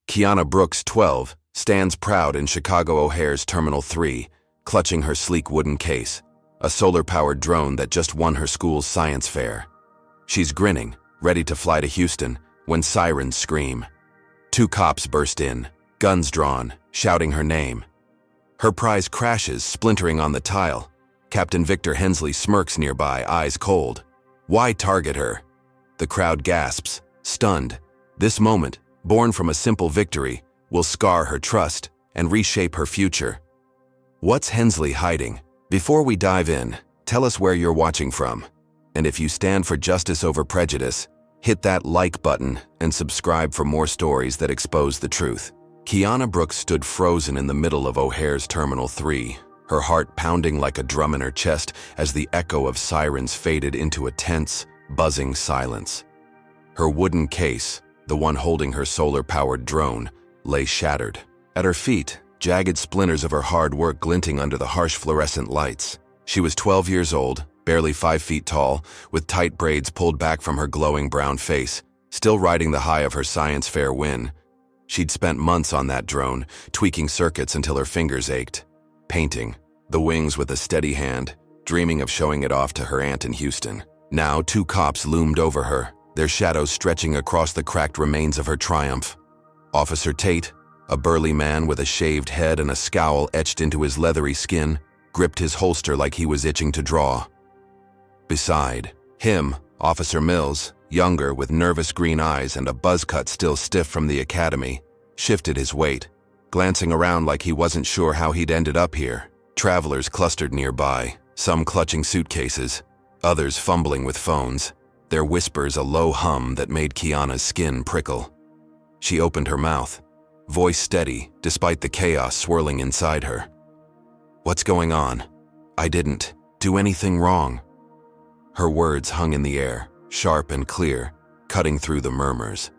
Kiana Brooks, 12, stands proud in Chicago O'Hare's Terminal 3, clutching her sleek wooden case, a solar-powered drone that just won her school's science fair. She's grinning, ready to fly to Houston, when sirens scream. 2 cops burst in, guns drawn, shouting her name. Her prize crashes, splintering on the tile. Captain Victor Hensley smirks nearby, eyes cold. Why target her? The crowd gasps, stunned. This moment, born from a simple victory, will scar her trust and reshape her future. What's Hensley hiding? Before we dive in, tell us where you're watching from. And if you stand for justice over prejudice, hit that like button and subscribe for more stories that expose the truth. Kiana Brooks stood frozen in the middle of O'Hare's Terminal 3, her heart pounding like a drum in her chest as the echo of sirens faded into a tense, buzzing silence. Her wooden case, the one holding her solar-powered drone, lay shattered. At her feet, jagged splinters of her hard work glinting under the harsh fluorescent lights. She was 12 years old, barely 5 feet tall, with tight braids pulled back from her glowing brown face, still riding the high of her science fair win. She'd spent months on that drone, tweaking circuits until her fingers ached, painting the wings with a steady hand, dreaming of showing it off to her aunt in Houston. Now 2 cops loomed over her, their shadows stretching across the cracked remains of her triumph. Officer Tate, a burly man with a shaved head and a scowl etched into his leathery skin, gripped his holster like he was itching to draw. Beside him, Officer Mills, younger with nervous green eyes and a buzz cut still stiff from the academy, shifted his weight, glancing around like he wasn't sure how he'd ended up here. Travelers clustered nearby, some clutching suitcases, others fumbling with phones, their whispers a low hum that made Kiana's skin prickle. She opened her mouth, voice steady despite the chaos swirling inside her. "What's going on? I didn't do anything wrong." Her words hung in the air, sharp and clear, cutting through the murmurs.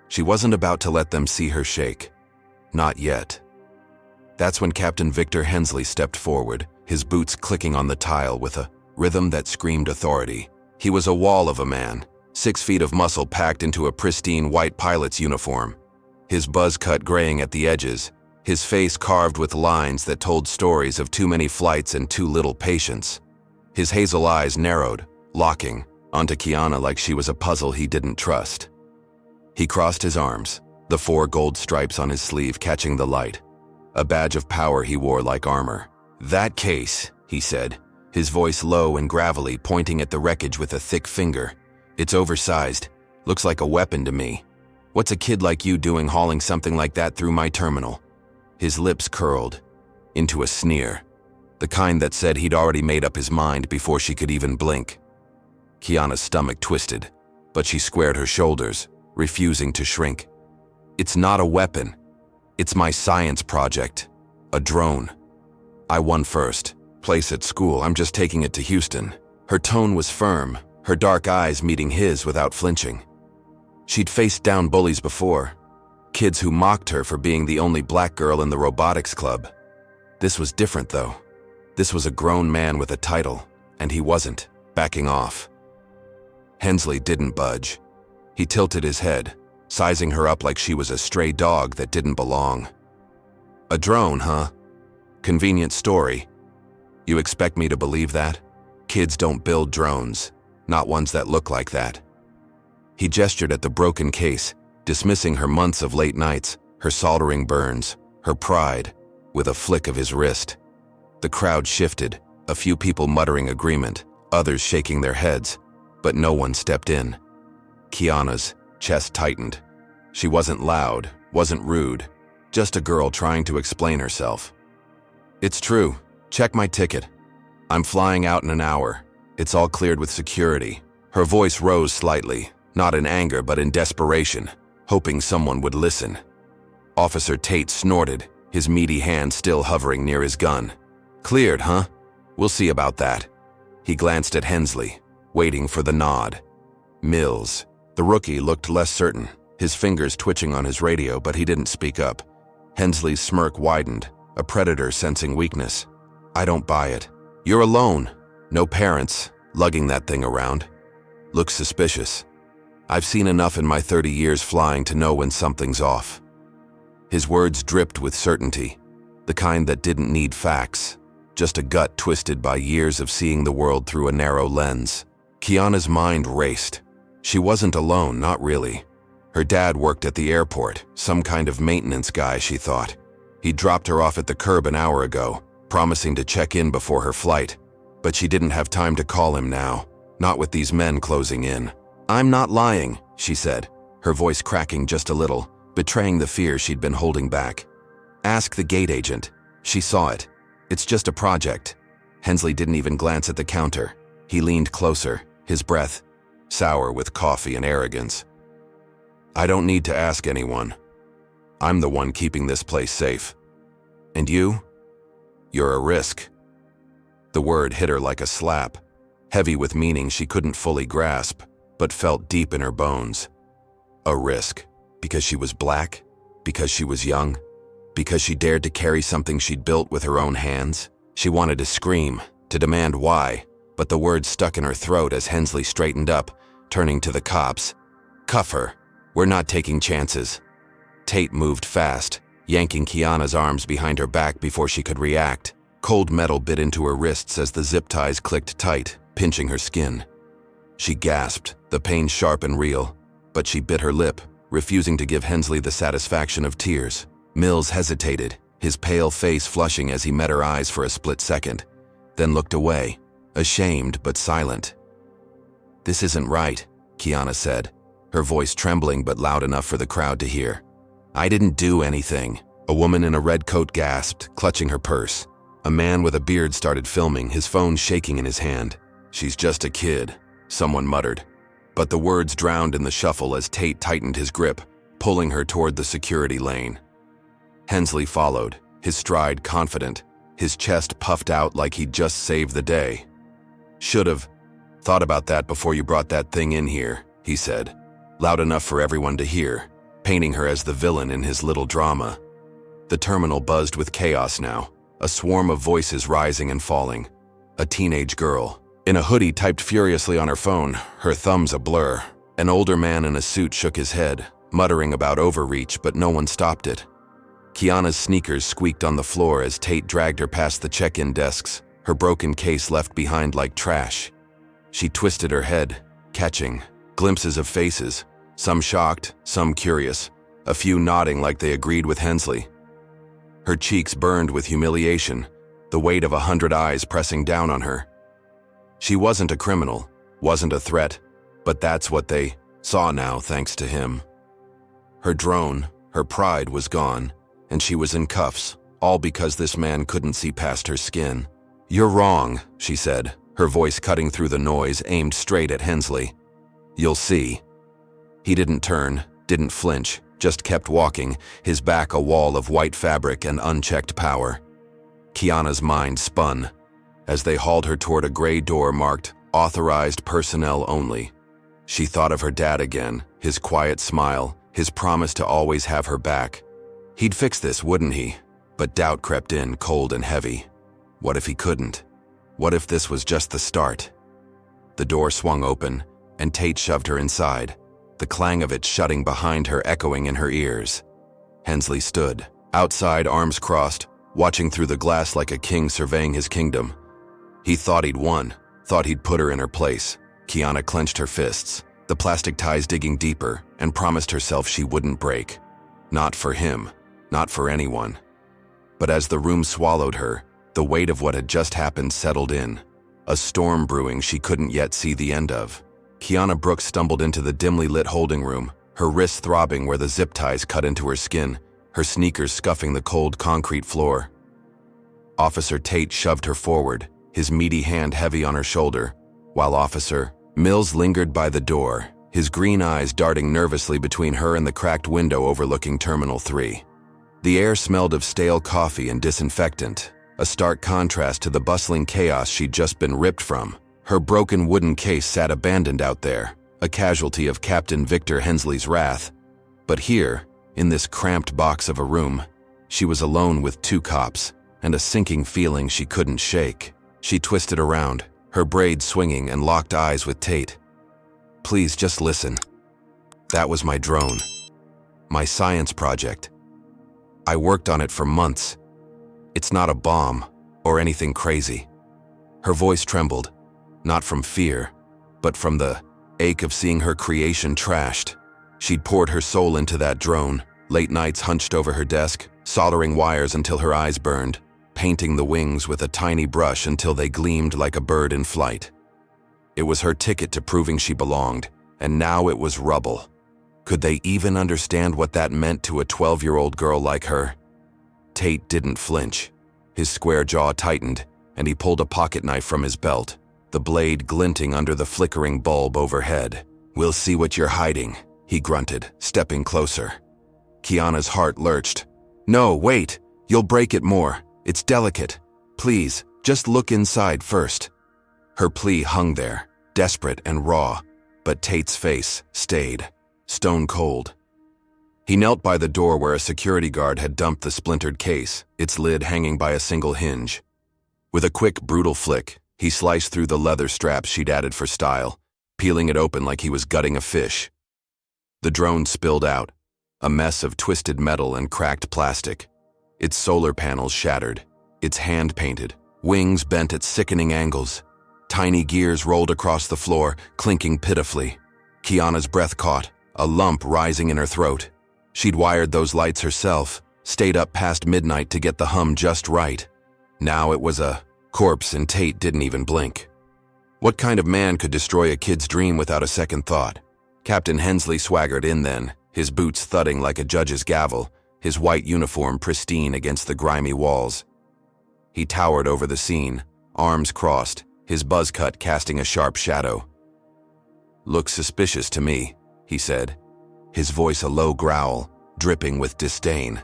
She wasn't about to let them see her shake. Not yet. That's when Captain Victor Hensley stepped forward, his boots clicking on the tile with a rhythm that screamed authority. He was a wall of a man, 6 feet of muscle packed into a pristine white pilot's uniform, his buzz cut graying at the edges, his face carved with lines that told stories of too many flights and too little patience. His hazel eyes narrowed, locking onto Kiana like she was a puzzle he didn't trust. He crossed his arms, the 4 gold stripes on his sleeve catching the light, a badge of power he wore like armor. "That case," he said, his voice low and gravelly, pointing at the wreckage with a thick finger. "It's oversized. Looks like a weapon to me. What's a kid like you doing hauling something like that through my terminal?" His lips curled into a sneer, the kind that said he'd already made up his mind before she could even blink. Kiana's stomach twisted, but she squared her shoulders, refusing to shrink. "It's not a weapon. It's my science project. A drone. I won first. Place at school. I'm just taking it to Houston." Her tone was firm, her dark eyes meeting his without flinching. She'd faced down bullies before, kids who mocked her for being the only black girl in the robotics club. This was different, though. This was a grown man with a title, and he wasn't backing off. Hensley didn't budge. He tilted his head, sizing her up like she was a stray dog that didn't belong. "A drone, huh? Convenient story. You expect me to believe that? Kids don't build drones, not ones that look like that." He gestured at the broken case, dismissing her months of late nights, her soldering burns, her pride, with a flick of his wrist. The crowd shifted, a few people muttering agreement, others shaking their heads, but no one stepped in. Kiana's chest tightened. She wasn't loud, wasn't rude, just a girl trying to explain herself. "It's true. Check my ticket. I'm flying out in an hour. It's all cleared with security." Her voice rose slightly, not in anger but in desperation, hoping someone would listen. Officer Tate snorted, his meaty hand still hovering near his gun. "Cleared, huh? We'll see about that." He glanced at Hensley, waiting for the nod. Mills, the rookie, looked less certain, his fingers twitching on his radio, but he didn't speak up. Hensley's smirk widened, a predator sensing weakness. "I don't buy it. You're alone. No parents, lugging that thing around. Looks suspicious. I've seen enough in my 30 years flying to know when something's off." His words dripped with certainty, the kind that didn't need facts, just a gut twisted by years of seeing the world through a narrow lens. Kiana's mind raced. She wasn't alone, not really. Her dad worked at the airport, some kind of maintenance guy, she thought. He dropped her off at the curb an hour ago, promising to check in before her flight. But she didn't have time to call him now, not with these men closing in. "I'm not lying," she said, her voice cracking just a little, betraying the fear she'd been holding back. "Ask the gate agent." She saw it. "It's just a project." Hensley didn't even glance at the counter. He leaned closer, his breath sour with coffee and arrogance. "I don't need to ask anyone. I'm the one keeping this place safe. And you? You're a risk." The word hit her like a slap, heavy with meaning she couldn't fully grasp, but felt deep in her bones. A risk. Because she was black? Because she was young? Because she dared to carry something she'd built with her own hands? She wanted to scream, to demand why, but the words stuck in her throat as Hensley straightened up, turning to the cops. "Cuff her. We're not taking chances." Tate moved fast, yanking Kiana's arms behind her back before she could react. Cold metal bit into her wrists as the zip ties clicked tight, pinching her skin. She gasped, the pain sharp and real, but she bit her lip, refusing to give Hensley the satisfaction of tears. Mills hesitated, his pale face flushing as he met her eyes for a split second, then looked away, ashamed but silent. "This isn't right," Kiana said, her voice trembling but loud enough for the crowd to hear. "I didn't do anything." A woman in a red coat gasped, clutching her purse. A man with a beard started filming, his phone shaking in his hand. "She's just a kid," someone muttered. But the words drowned in the shuffle as Tate tightened his grip, pulling her toward the security lane. Hensley followed, his stride confident, his chest puffed out like he'd just saved the day. "Should've thought about that before you brought that thing in here," he said, loud enough for everyone to hear, painting her as the villain in his little drama. The terminal buzzed with chaos now, a swarm of voices rising and falling. A teenage girl, in a hoodie, typed furiously on her phone, her thumbs a blur. An older man in a suit shook his head, muttering about overreach, but no one stopped it. Kiana's sneakers squeaked on the floor as Tate dragged her past the check-in desks, her broken case left behind like trash. She twisted her head, catching glimpses of faces, some shocked, some curious, a few nodding like they agreed with Hensley. Her cheeks burned with humiliation, the weight of 100 eyes pressing down on her. She wasn't a criminal, wasn't a threat, but that's what they saw now thanks to him. Her drone, her pride was gone, and she was in cuffs, all because this man couldn't see past her skin. "You're wrong," she said, her voice cutting through the noise, aimed straight at Hensley. "You'll see." He didn't turn, didn't flinch, just kept walking, his back a wall of white fabric and unchecked power. Kiana's mind spun as they hauled her toward a gray door marked "Authorized Personnel Only." She thought of her dad again, his quiet smile, his promise to always have her back. He'd fix this, wouldn't he? But doubt crept in, cold and heavy. What if he couldn't? What if this was just the start? The door swung open, and Tate shoved her inside, the clang of it shutting behind her echoing in her ears. Hensley stood, outside, arms crossed, watching through the glass like a king surveying his kingdom. He thought he'd won, thought he'd put her in her place. Kiana clenched her fists, the plastic ties digging deeper, and promised herself she wouldn't break. Not for him, not for anyone. But as the room swallowed her, the weight of what had just happened settled in, a storm brewing she couldn't yet see the end of. Kiana Brooks stumbled into the dimly lit holding room, her wrists throbbing where the zip ties cut into her skin, her sneakers scuffing the cold concrete floor. Officer Tate shoved her forward, his meaty hand heavy on her shoulder, while Officer Mills lingered by the door, his green eyes darting nervously between her and the cracked window overlooking Terminal 3. The air smelled of stale coffee and disinfectant, a stark contrast to the bustling chaos she'd just been ripped from. Her broken wooden case sat abandoned out there, a casualty of Captain Victor Hensley's wrath. But here, in this cramped box of a room, she was alone with two cops, and a sinking feeling she couldn't shake. She twisted around, her braids swinging, and locked eyes with Tate. "Please just listen. That was my drone. My science project. I worked on it for months. It's not a bomb or anything crazy." Her voice trembled, not from fear, but from the ache of seeing her creation trashed. She'd poured her soul into that drone, late nights hunched over her desk, soldering wires until her eyes burned, painting the wings with a tiny brush until they gleamed like a bird in flight. It was her ticket to proving she belonged, and now it was rubble. Could they even understand what that meant to a 12-year-old girl like her? Tate didn't flinch. His square jaw tightened, and he pulled a pocket knife from his belt, the blade glinting under the flickering bulb overhead. "We'll see what you're hiding," he grunted, stepping closer. Kiana's heart lurched. "No, wait! You'll break it more. It's delicate. Please, just look inside first." Her plea hung there, desperate and raw, but Tate's face stayed, stone cold. He knelt by the door where a security guard had dumped the splintered case, its lid hanging by a single hinge. With a quick, brutal flick, he sliced through the leather straps she'd added for style, peeling it open like he was gutting a fish. The drone spilled out, a mess of twisted metal and cracked plastic. Its solar panels shattered, its hand-painted, wings bent at sickening angles. Tiny gears rolled across the floor, clinking pitifully. Kiana's breath caught, a lump rising in her throat. She'd wired those lights herself, stayed up past midnight to get the hum just right. Now it was a corpse and Tate didn't even blink. What kind of man could destroy a kid's dream without a second thought? Captain Hensley swaggered in then, his boots thudding like a judge's gavel, his white uniform pristine against the grimy walls. He towered over the scene, arms crossed, his buzz cut casting a sharp shadow. "Looks suspicious to me," he said, his voice a low growl, dripping with disdain.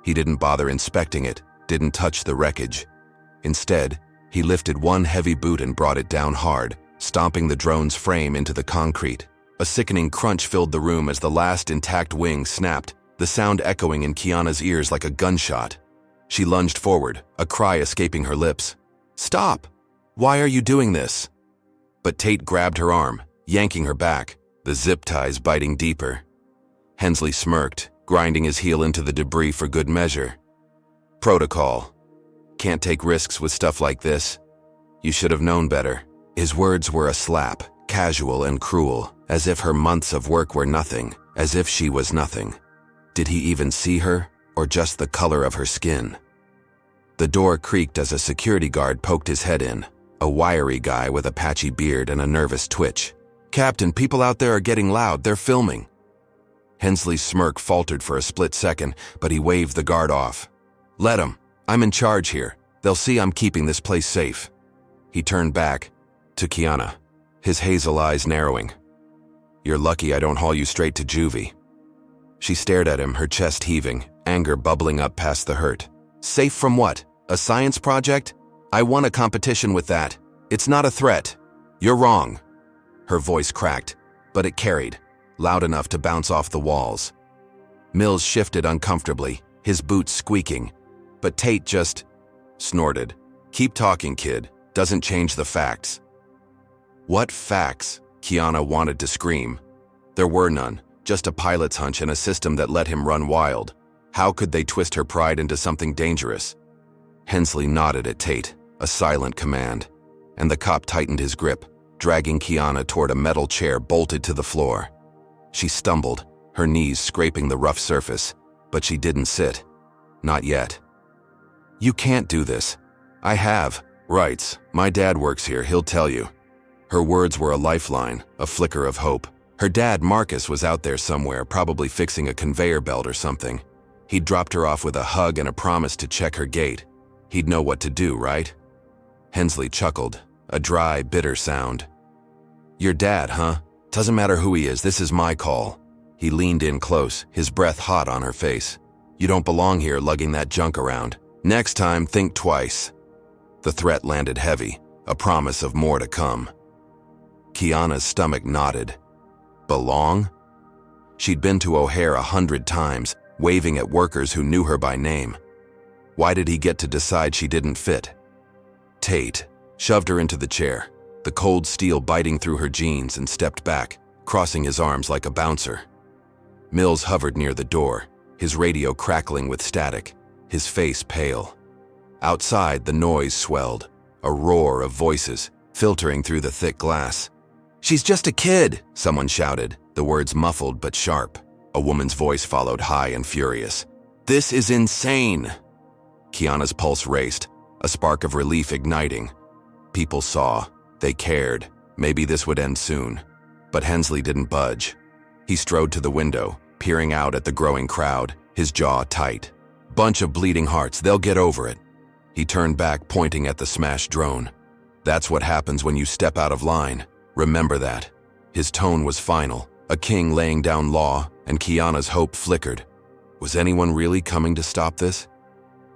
He didn't bother inspecting it, didn't touch the wreckage. Instead, he lifted one heavy boot and brought it down hard, stomping the drone's frame into the concrete. A sickening crunch filled the room as the last intact wing snapped, the sound echoing in Kiana's ears like a gunshot. She lunged forward, a cry escaping her lips. "Stop! Why are you doing this?" But Tate grabbed her arm, yanking her back, the zip ties biting deeper. Hensley smirked, grinding his heel into the debris for good measure. "Protocol. Can't take risks with stuff like this. You should have known better." His words were a slap, casual and cruel, as if her months of work were nothing, as if she was nothing. Did he even see her, or just the color of her skin? The door creaked as a security guard poked his head in, a wiry guy with a patchy beard and a nervous twitch. "Captain, people out there are getting loud, they're filming." Hensley's smirk faltered for a split second, but he waved the guard off. "Let 'em. I'm in charge here. They'll see I'm keeping this place safe." He turned back to Kiana, his hazel eyes narrowing. "You're lucky I don't haul you straight to juvie." She stared at him, her chest heaving, anger bubbling up past the hurt. "Safe from what? A science project? I won a competition with that. It's not a threat. You're wrong." Her voice cracked, but it carried, loud enough to bounce off the walls. Mills shifted uncomfortably, his boots squeaking, but Tate just snorted. "Keep talking, kid. Doesn't change the facts." "What facts?" Kiana wanted to scream. There were none, just a pilot's hunch and a system that let him run wild. How could they twist her pride into something dangerous? Hensley nodded at Tate, a silent command, and the cop tightened his grip, dragging Kiana toward a metal chair bolted to the floor. She stumbled, her knees scraping the rough surface, but she didn't sit. Not yet. "You can't do this." "I have. Rights. My dad works here, he'll tell you." Her words were a lifeline, a flicker of hope. Her dad, Marcus, was out there somewhere, probably fixing a conveyor belt or something. He'd dropped her off with a hug and a promise to check her gate. He'd know what to do, right? Hensley chuckled, a dry, bitter sound. "Your dad, huh? Doesn't matter who he is, this is my call." He leaned in close, his breath hot on her face. "You don't belong here lugging that junk around. Next time, think twice." The threat landed heavy, a promise of more to come. Kiana's stomach knotted. Belong? She'd been to O'Hare 100 times, waving at workers who knew her by name. Why did he get to decide she didn't fit? Tate shoved her into the chair, the cold steel biting through her jeans, and stepped back, crossing his arms like a bouncer. Mills hovered near the door, his radio crackling with static, his face pale. Outside, the noise swelled, a roar of voices filtering through the thick glass. "She's just a kid," someone shouted, the words muffled but sharp. A woman's voice followed, high and furious. "This is insane!" Kiana's pulse raced, a spark of relief igniting. People saw. They cared. Maybe this would end soon. But Hensley didn't budge. He strode to the window, peering out at the growing crowd, his jaw tight. "Bunch of bleeding hearts, they'll get over it." He turned back, pointing at the smashed drone. "That's what happens when you step out of line. Remember that." His tone was final, a king laying down law, and Kiana's hope flickered. Was anyone really coming to stop this?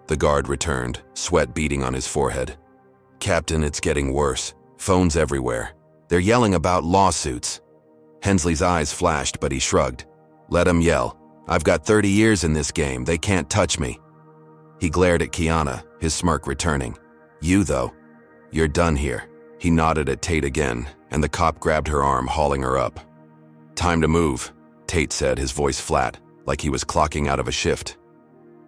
The guard returned, sweat beading on his forehead. "Captain, it's getting worse. Phones everywhere. They're yelling about lawsuits." Hensley's eyes flashed, but he shrugged. "Let 'em yell. I've got 30 years in this game. They can't touch me." He glared at Kiana, his smirk returning. "You, though, you're done here." He nodded at Tate again, and the cop grabbed her arm, hauling her up. "Time to move," Tate said, his voice flat, like he was clocking out of a shift.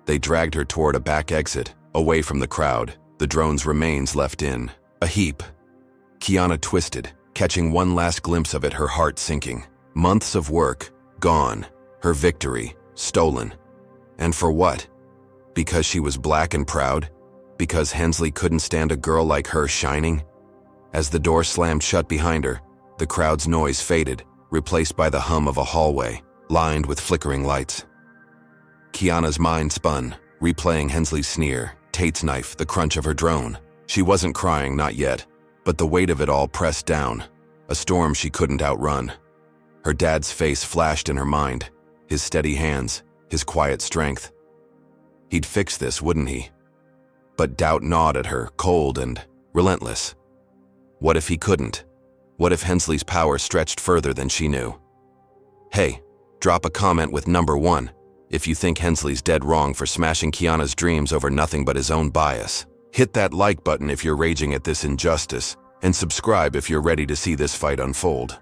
They dragged her toward a back exit, away from the crowd, the drone's remains left in a heap. Kiana twisted, catching one last glimpse of it, her heart sinking. Months of work, gone. Her victory, stolen. And for what? Because she was black and proud? Because Hensley couldn't stand a girl like her shining? As the door slammed shut behind her, the crowd's noise faded, replaced by the hum of a hallway, lined with flickering lights. Kiana's mind spun, replaying Hensley's sneer, Tate's knife, the crunch of her drone. She wasn't crying, not yet, but the weight of it all pressed down, a storm she couldn't outrun. Her dad's face flashed in her mind, his steady hands, his quiet strength. He'd fix this, wouldn't he? But doubt gnawed at her, cold and relentless. What if he couldn't? What if Hensley's power stretched further than she knew? Hey, drop a comment with number 1 if you think Hensley's dead wrong for smashing Kiana's dreams over nothing but his own bias. Hit that like button if you're raging at this injustice, and subscribe if you're ready to see this fight unfold.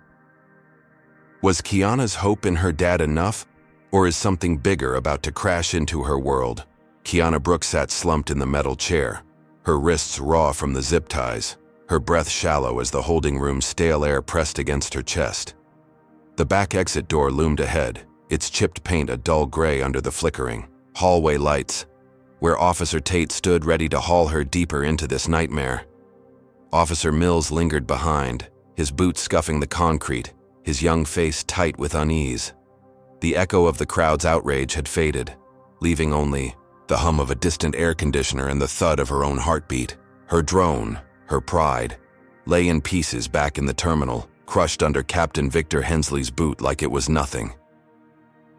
Was Kiana's hope in her dad enough, or is something bigger about to crash into her world? Kiana Brooks sat slumped in the metal chair, her wrists raw from the zip ties, her breath shallow as the holding room's stale air pressed against her chest. The back exit door loomed ahead, its chipped paint a dull gray under the flickering hallway lights, where Officer Tate stood ready to haul her deeper into this nightmare. Officer Mills lingered behind, his boots scuffing the concrete, his young face tight with unease. The echo of the crowd's outrage had faded, leaving only the hum of a distant air conditioner and the thud of her own heartbeat. Her drone, her pride, lay in pieces back in the terminal, crushed under Captain Victor Hensley's boot like it was nothing.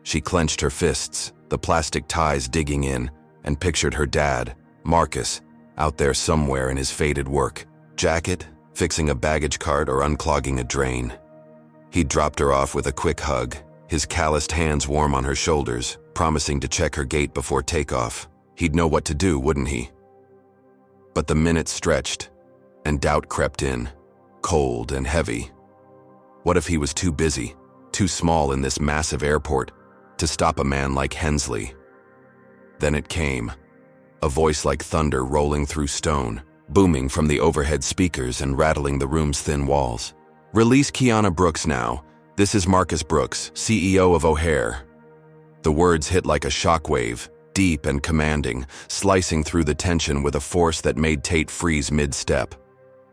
She clenched her fists, the plastic ties digging in, and pictured her dad, Marcus, out there somewhere in his faded work jacket, fixing a baggage cart or unclogging a drain. He'd dropped her off with a quick hug, his calloused hands warm on her shoulders, promising to check her gait before takeoff. He'd know what to do, wouldn't he? But the minutes stretched, and doubt crept in, cold and heavy. What if he was too busy, too small in this massive airport, to stop a man like Hensley? Then it came, a voice like thunder rolling through stone, booming from the overhead speakers and rattling the room's thin walls. "Release Kiana Brooks now. This is Marcus Brooks, CEO of O'Hare." The words hit like a shockwave, deep and commanding, slicing through the tension with a force that made Tate freeze mid-step.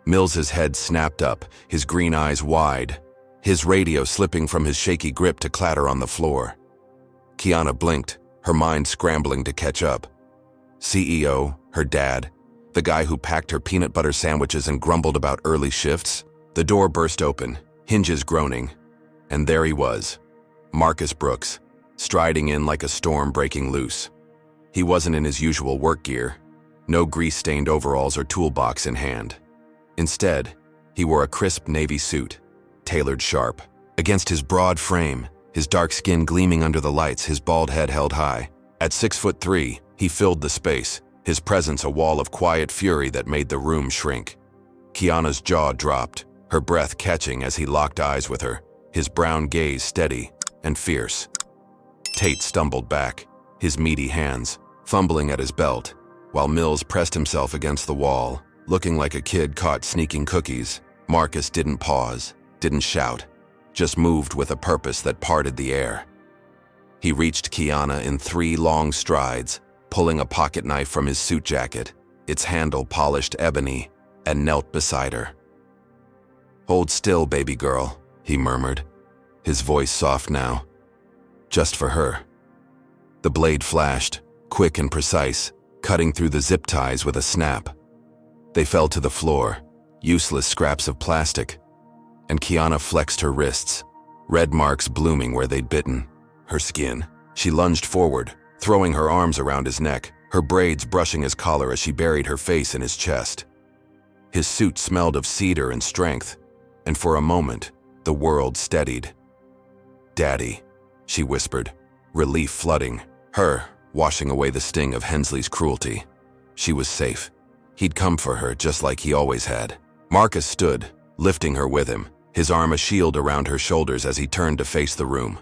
Mills's head snapped up, his green eyes wide, his radio slipping from his shaky grip to clatter on the floor. Kiana blinked, her mind scrambling to catch up. CEO, her dad, the guy who packed her peanut butter sandwiches and grumbled about early shifts. The door burst open, hinges groaning, and there he was, Marcus Brooks, striding in like a storm breaking loose. He wasn't in his usual work gear, no grease-stained overalls or toolbox in hand. Instead, he wore a crisp navy suit, tailored sharp. Against his broad frame, his dark skin gleaming under the lights, his bald head held high. At 6'3", he filled the space, his presence a wall of quiet fury that made the room shrink. Kiana's jaw dropped, her breath catching as he locked eyes with her, his brown gaze steady and fierce. Tate stumbled back, his meaty hands, fumbling at his belt, while Mills pressed himself against the wall, looking like a kid caught sneaking cookies. Marcus didn't pause, didn't shout, just moved with a purpose that parted the air. He reached Kiana in 3 long strides, pulling a pocket knife from his suit jacket, its handle polished ebony, and knelt beside her. "Hold still, baby girl," he murmured, his voice soft now. "Just for her." The blade flashed, quick and precise, cutting through the zip ties with a snap. They fell to the floor, useless scraps of plastic, and Kiana flexed her wrists, red marks blooming where they'd bitten. Her skin. She lunged forward, throwing her arms around his neck, her braids brushing his collar as she buried her face in his chest. His suit smelled of cedar and strength, and for a moment, the world steadied. "Daddy," she whispered, relief flooding her, washing away the sting of Hensley's cruelty. She was safe. He'd come for her just like he always had. Marcus stood, lifting her with him, his arm a shield around her shoulders as he turned to face the room.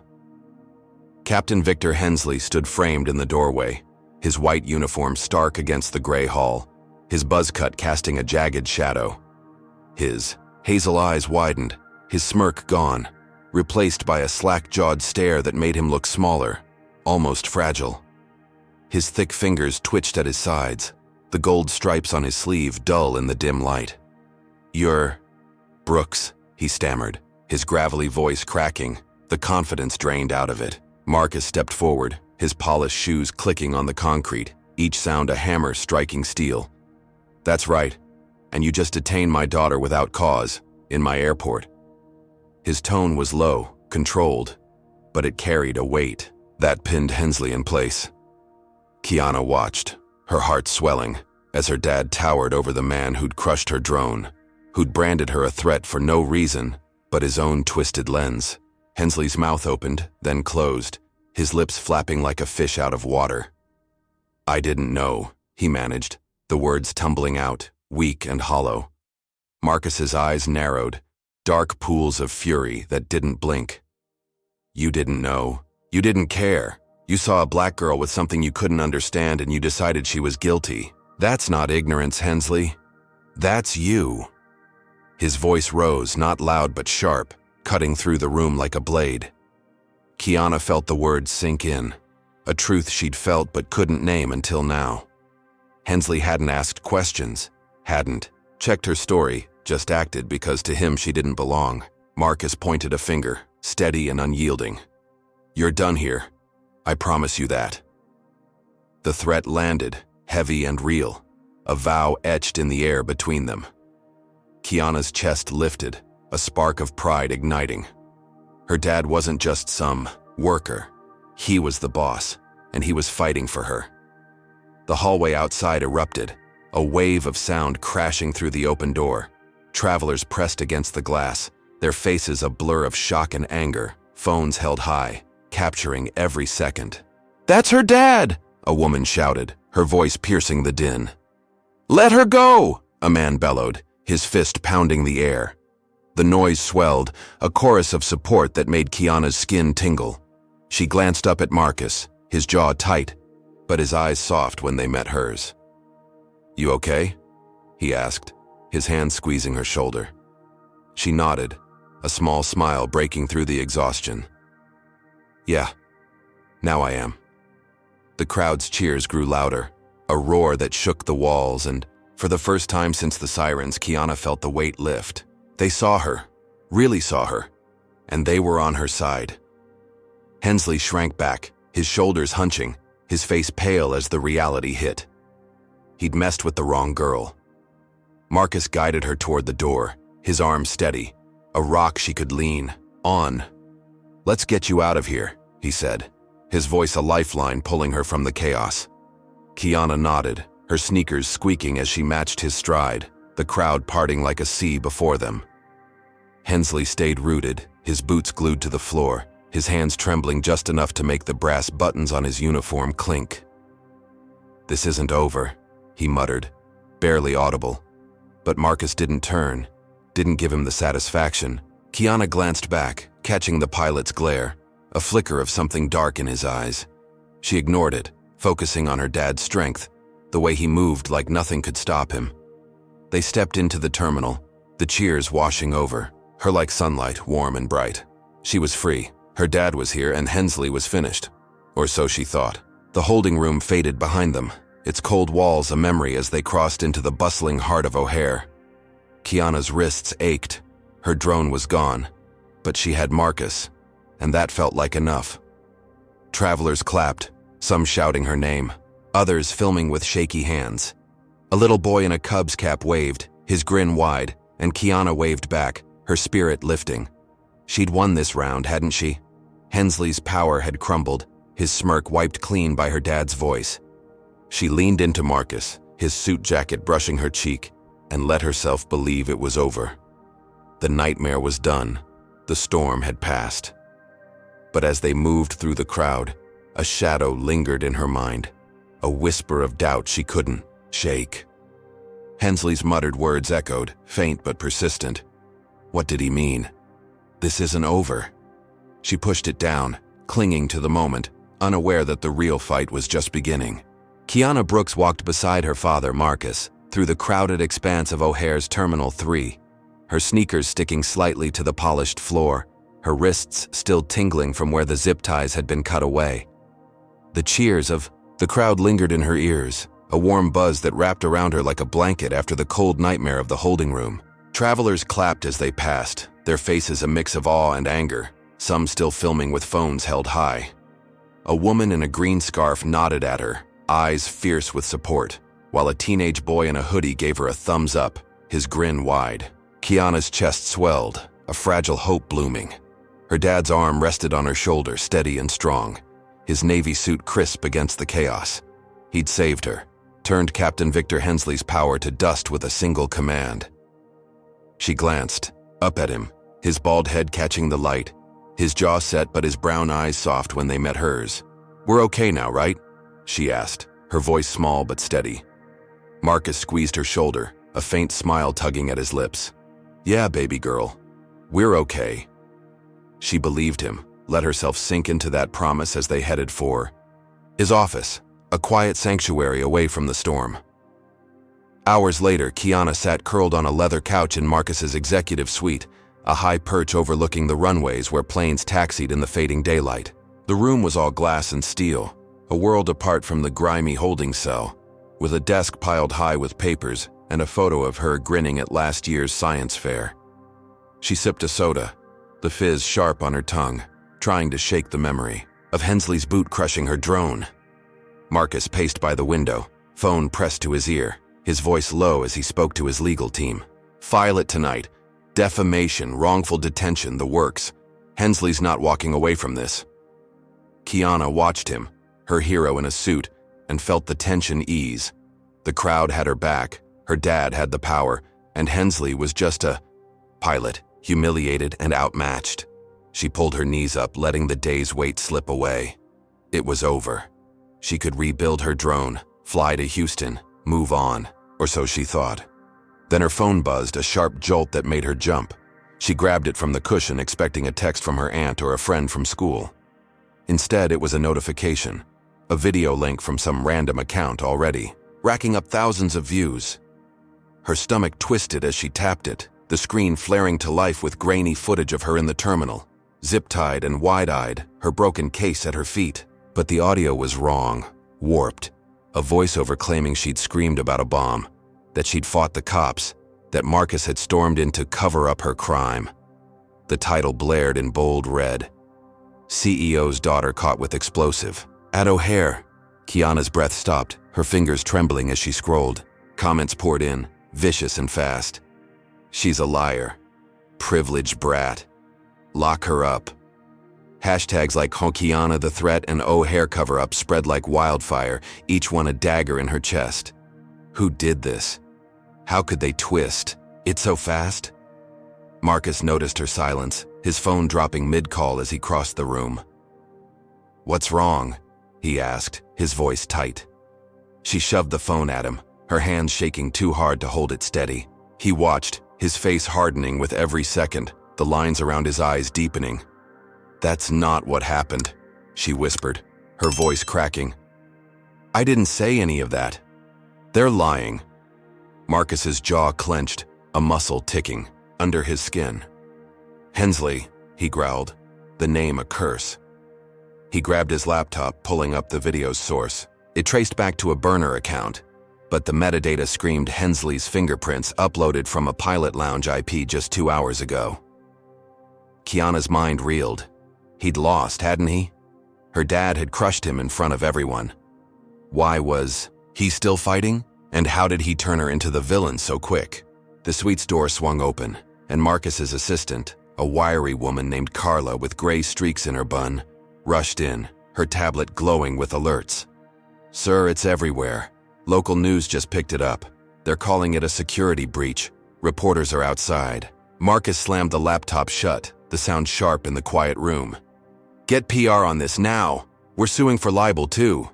Captain Victor Hensley stood framed in the doorway, his white uniform stark against the gray hall, his buzz cut casting a jagged shadow. His hazel eyes widened, his smirk gone, replaced by a slack-jawed stare that made him look smaller, almost fragile. His thick fingers twitched at his sides, the gold stripes on his sleeve dull in the dim light. "You're Brooks," he stammered, his gravelly voice cracking, the confidence drained out of it. Marcus stepped forward, his polished shoes clicking on the concrete, each sound a hammer striking steel. "That's right, and you just detained my daughter without cause, in my airport." His tone was low, controlled, but it carried a weight that pinned Hensley in place. Kiana watched, her heart swelling, as her dad towered over the man who'd crushed her drone, who'd branded her a threat for no reason but his own twisted lens. Hensley's mouth opened, then closed, his lips flapping like a fish out of water. "I didn't know," he managed, the words tumbling out, weak and hollow. Marcus's eyes narrowed, dark pools of fury that didn't blink. "You didn't know. You didn't care. You saw a black girl with something you couldn't understand and you decided she was guilty. That's not ignorance, Hensley. That's you." His voice rose, not loud but sharp, cutting through the room like a blade. Kiana felt the words sink in, a truth she'd felt but couldn't name until now. Hensley hadn't asked questions, hadn't checked her story, just acted because to him she didn't belong. Marcus pointed a finger, steady and unyielding. "You're done here. I promise you that." The threat landed, heavy and real, a vow etched in the air between them. Kiana's chest lifted, a spark of pride igniting. Her dad wasn't just some worker. He was the boss, and he was fighting for her. The hallway outside erupted, a wave of sound crashing through the open door. Travelers pressed against the glass, their faces a blur of shock and anger, phones held high, capturing every second. "That's her dad!" a woman shouted, her voice piercing the din. "Let her go!" a man bellowed, his fist pounding the air. The noise swelled, a chorus of support that made Kiana's skin tingle. She glanced up at Marcus, his jaw tight, but his eyes soft when they met hers. "You okay?" he asked, his hand squeezing her shoulder. She nodded, a small smile breaking through the exhaustion. "Yeah, now I am." The crowd's cheers grew louder, a roar that shook the walls, and for the first time since the sirens, Kiana felt the weight lift. They saw her, really saw her, and they were on her side. Hensley shrank back, his shoulders hunching, his face pale as the reality hit. He'd messed with the wrong girl. Marcus guided her toward the door, his arm steady, a rock she could lean on. "Let's get you out of here," he said, his voice a lifeline pulling her from the chaos. Kiana nodded, her sneakers squeaking as she matched his stride, the crowd parting like a sea before them. Hensley stayed rooted, his boots glued to the floor, his hands trembling just enough to make the brass buttons on his uniform clink. "This isn't over," he muttered, barely audible. But Marcus didn't turn, didn't give him the satisfaction. Kiana glanced back, catching the pilot's glare, a flicker of something dark in his eyes. She ignored it, focusing on her dad's strength, the way he moved like nothing could stop him. They stepped into the terminal, the cheers washing over, her like sunlight, warm and bright. She was free. Her dad was here and Hensley was finished. Or so she thought. The holding room faded behind them, its cold walls a memory as they crossed into the bustling heart of O'Hare. Kiana's wrists ached. Her drone was gone. But she had Marcus, and that felt like enough. Travelers clapped, some shouting her name, others filming with shaky hands. A little boy in a Cubs cap waved, his grin wide, and Kiana waved back, her spirit lifting. She'd won this round, hadn't she? Hensley's power had crumbled, his smirk wiped clean by her dad's voice. She leaned into Marcus, his suit jacket brushing her cheek, and let herself believe it was over. The nightmare was done. The storm had passed. But as they moved through the crowd, a shadow lingered in her mind, a whisper of doubt she couldn't shake. Hensley's muttered words echoed, faint but persistent. What did he mean? This isn't over. She pushed it down, clinging to the moment, unaware that the real fight was just beginning. Kiana Brooks walked beside her father, Marcus, through the crowded expanse of O'Hare's Terminal 3, her sneakers sticking slightly to the polished floor, her wrists still tingling from where the zip ties had been cut away. The cheers of the crowd lingered in her ears, a warm buzz that wrapped around her like a blanket after the cold nightmare of the holding room. Travelers clapped as they passed, their faces a mix of awe and anger, some still filming with phones held high. A woman in a green scarf nodded at her, eyes fierce with support, while a teenage boy in a hoodie gave her a thumbs up, his grin wide. Kiana's chest swelled, a fragile hope blooming. Her dad's arm rested on her shoulder, steady and strong, his navy suit crisp against the chaos. He'd saved her, turned Captain Victor Hensley's power to dust with a single command. She glanced, up at him, his bald head catching the light, his jaw set but his brown eyes soft when they met hers. "We're okay now, right?" she asked, her voice small but steady. Marcus squeezed her shoulder, a faint smile tugging at his lips. "Yeah, baby girl. We're okay." She believed him, let herself sink into that promise as they headed for his office, a quiet sanctuary away from the storm. Hours later, Kiana sat curled on a leather couch in Marcus's executive suite, a high perch overlooking the runways where planes taxied in the fading daylight. The room was all glass and steel, a world apart from the grimy holding cell, with a desk piled high with papers and a photo of her grinning at last year's science fair. She sipped a soda, the fizz sharp on her tongue, trying to shake the memory of Hensley's boot crushing her drone. Marcus paced by the window, phone pressed to his ear, his voice low as he spoke to his legal team. "File it tonight. Defamation, wrongful detention, the works. Hensley's not walking away from this." Kiana watched him, her hero in a suit, and felt the tension ease. The crowd had her back, her dad had the power, and Hensley was just a pilot, humiliated and outmatched. She pulled her knees up, letting the day's weight slip away. It was over. She could rebuild her drone, fly to Houston, move on, or so she thought. Then her phone buzzed, a sharp jolt that made her jump. She grabbed it from the cushion, expecting a text from her aunt or a friend from school. Instead, it was a notification, a video link from some random account already, racking up thousands of views. Her stomach twisted as she tapped it, the screen flaring to life with grainy footage of her in the terminal, zip-tied and wide-eyed, her broken case at her feet. But the audio was wrong, warped, a voiceover claiming she'd screamed about a bomb, that she'd fought the cops, that Marcus had stormed in to cover up her crime. The title blared in bold red. CEO's daughter caught with explosive. At O'Hare. Kiana's breath stopped, her fingers trembling as she scrolled. Comments poured in, vicious and fast. "She's a liar. Privileged brat. Lock her up." Hashtags like Kiana the threat and O'Hare cover-up spread like wildfire, each one a dagger in her chest. Who did this? How could they twist it so fast? Marcus noticed her silence, his phone dropping mid-call as he crossed the room. "What's wrong?" he asked, his voice tight. She shoved the phone at him, her hands shaking too hard to hold it steady. He watched, his face hardening with every second, the lines around his eyes deepening. "That's not what happened," she whispered. her voice cracking. "I didn't say any of that. They're lying." Marcus's jaw clenched, a muscle ticking under his skin. "Hensley," he growled, the name a curse. He grabbed his laptop, pulling up the video's source. It traced back to a burner account, but the metadata screamed Hensley's fingerprints uploaded from a pilot lounge IP just 2 hours ago. Kiana's mind reeled. He'd lost, hadn't he? Her dad had crushed him in front of everyone. Why was he still fighting? And how did he turn her into the villain so quick? The suite's door swung open, and Marcus's assistant, a wiry woman named Carla with gray streaks in her bun, rushed in, her tablet glowing with alerts. "Sir, it's everywhere. Local news just picked it up. They're calling it a security breach. Reporters are outside." Marcus slammed the laptop shut, the sound sharp in the quiet room. "Get PR on this now. We're suing for libel too."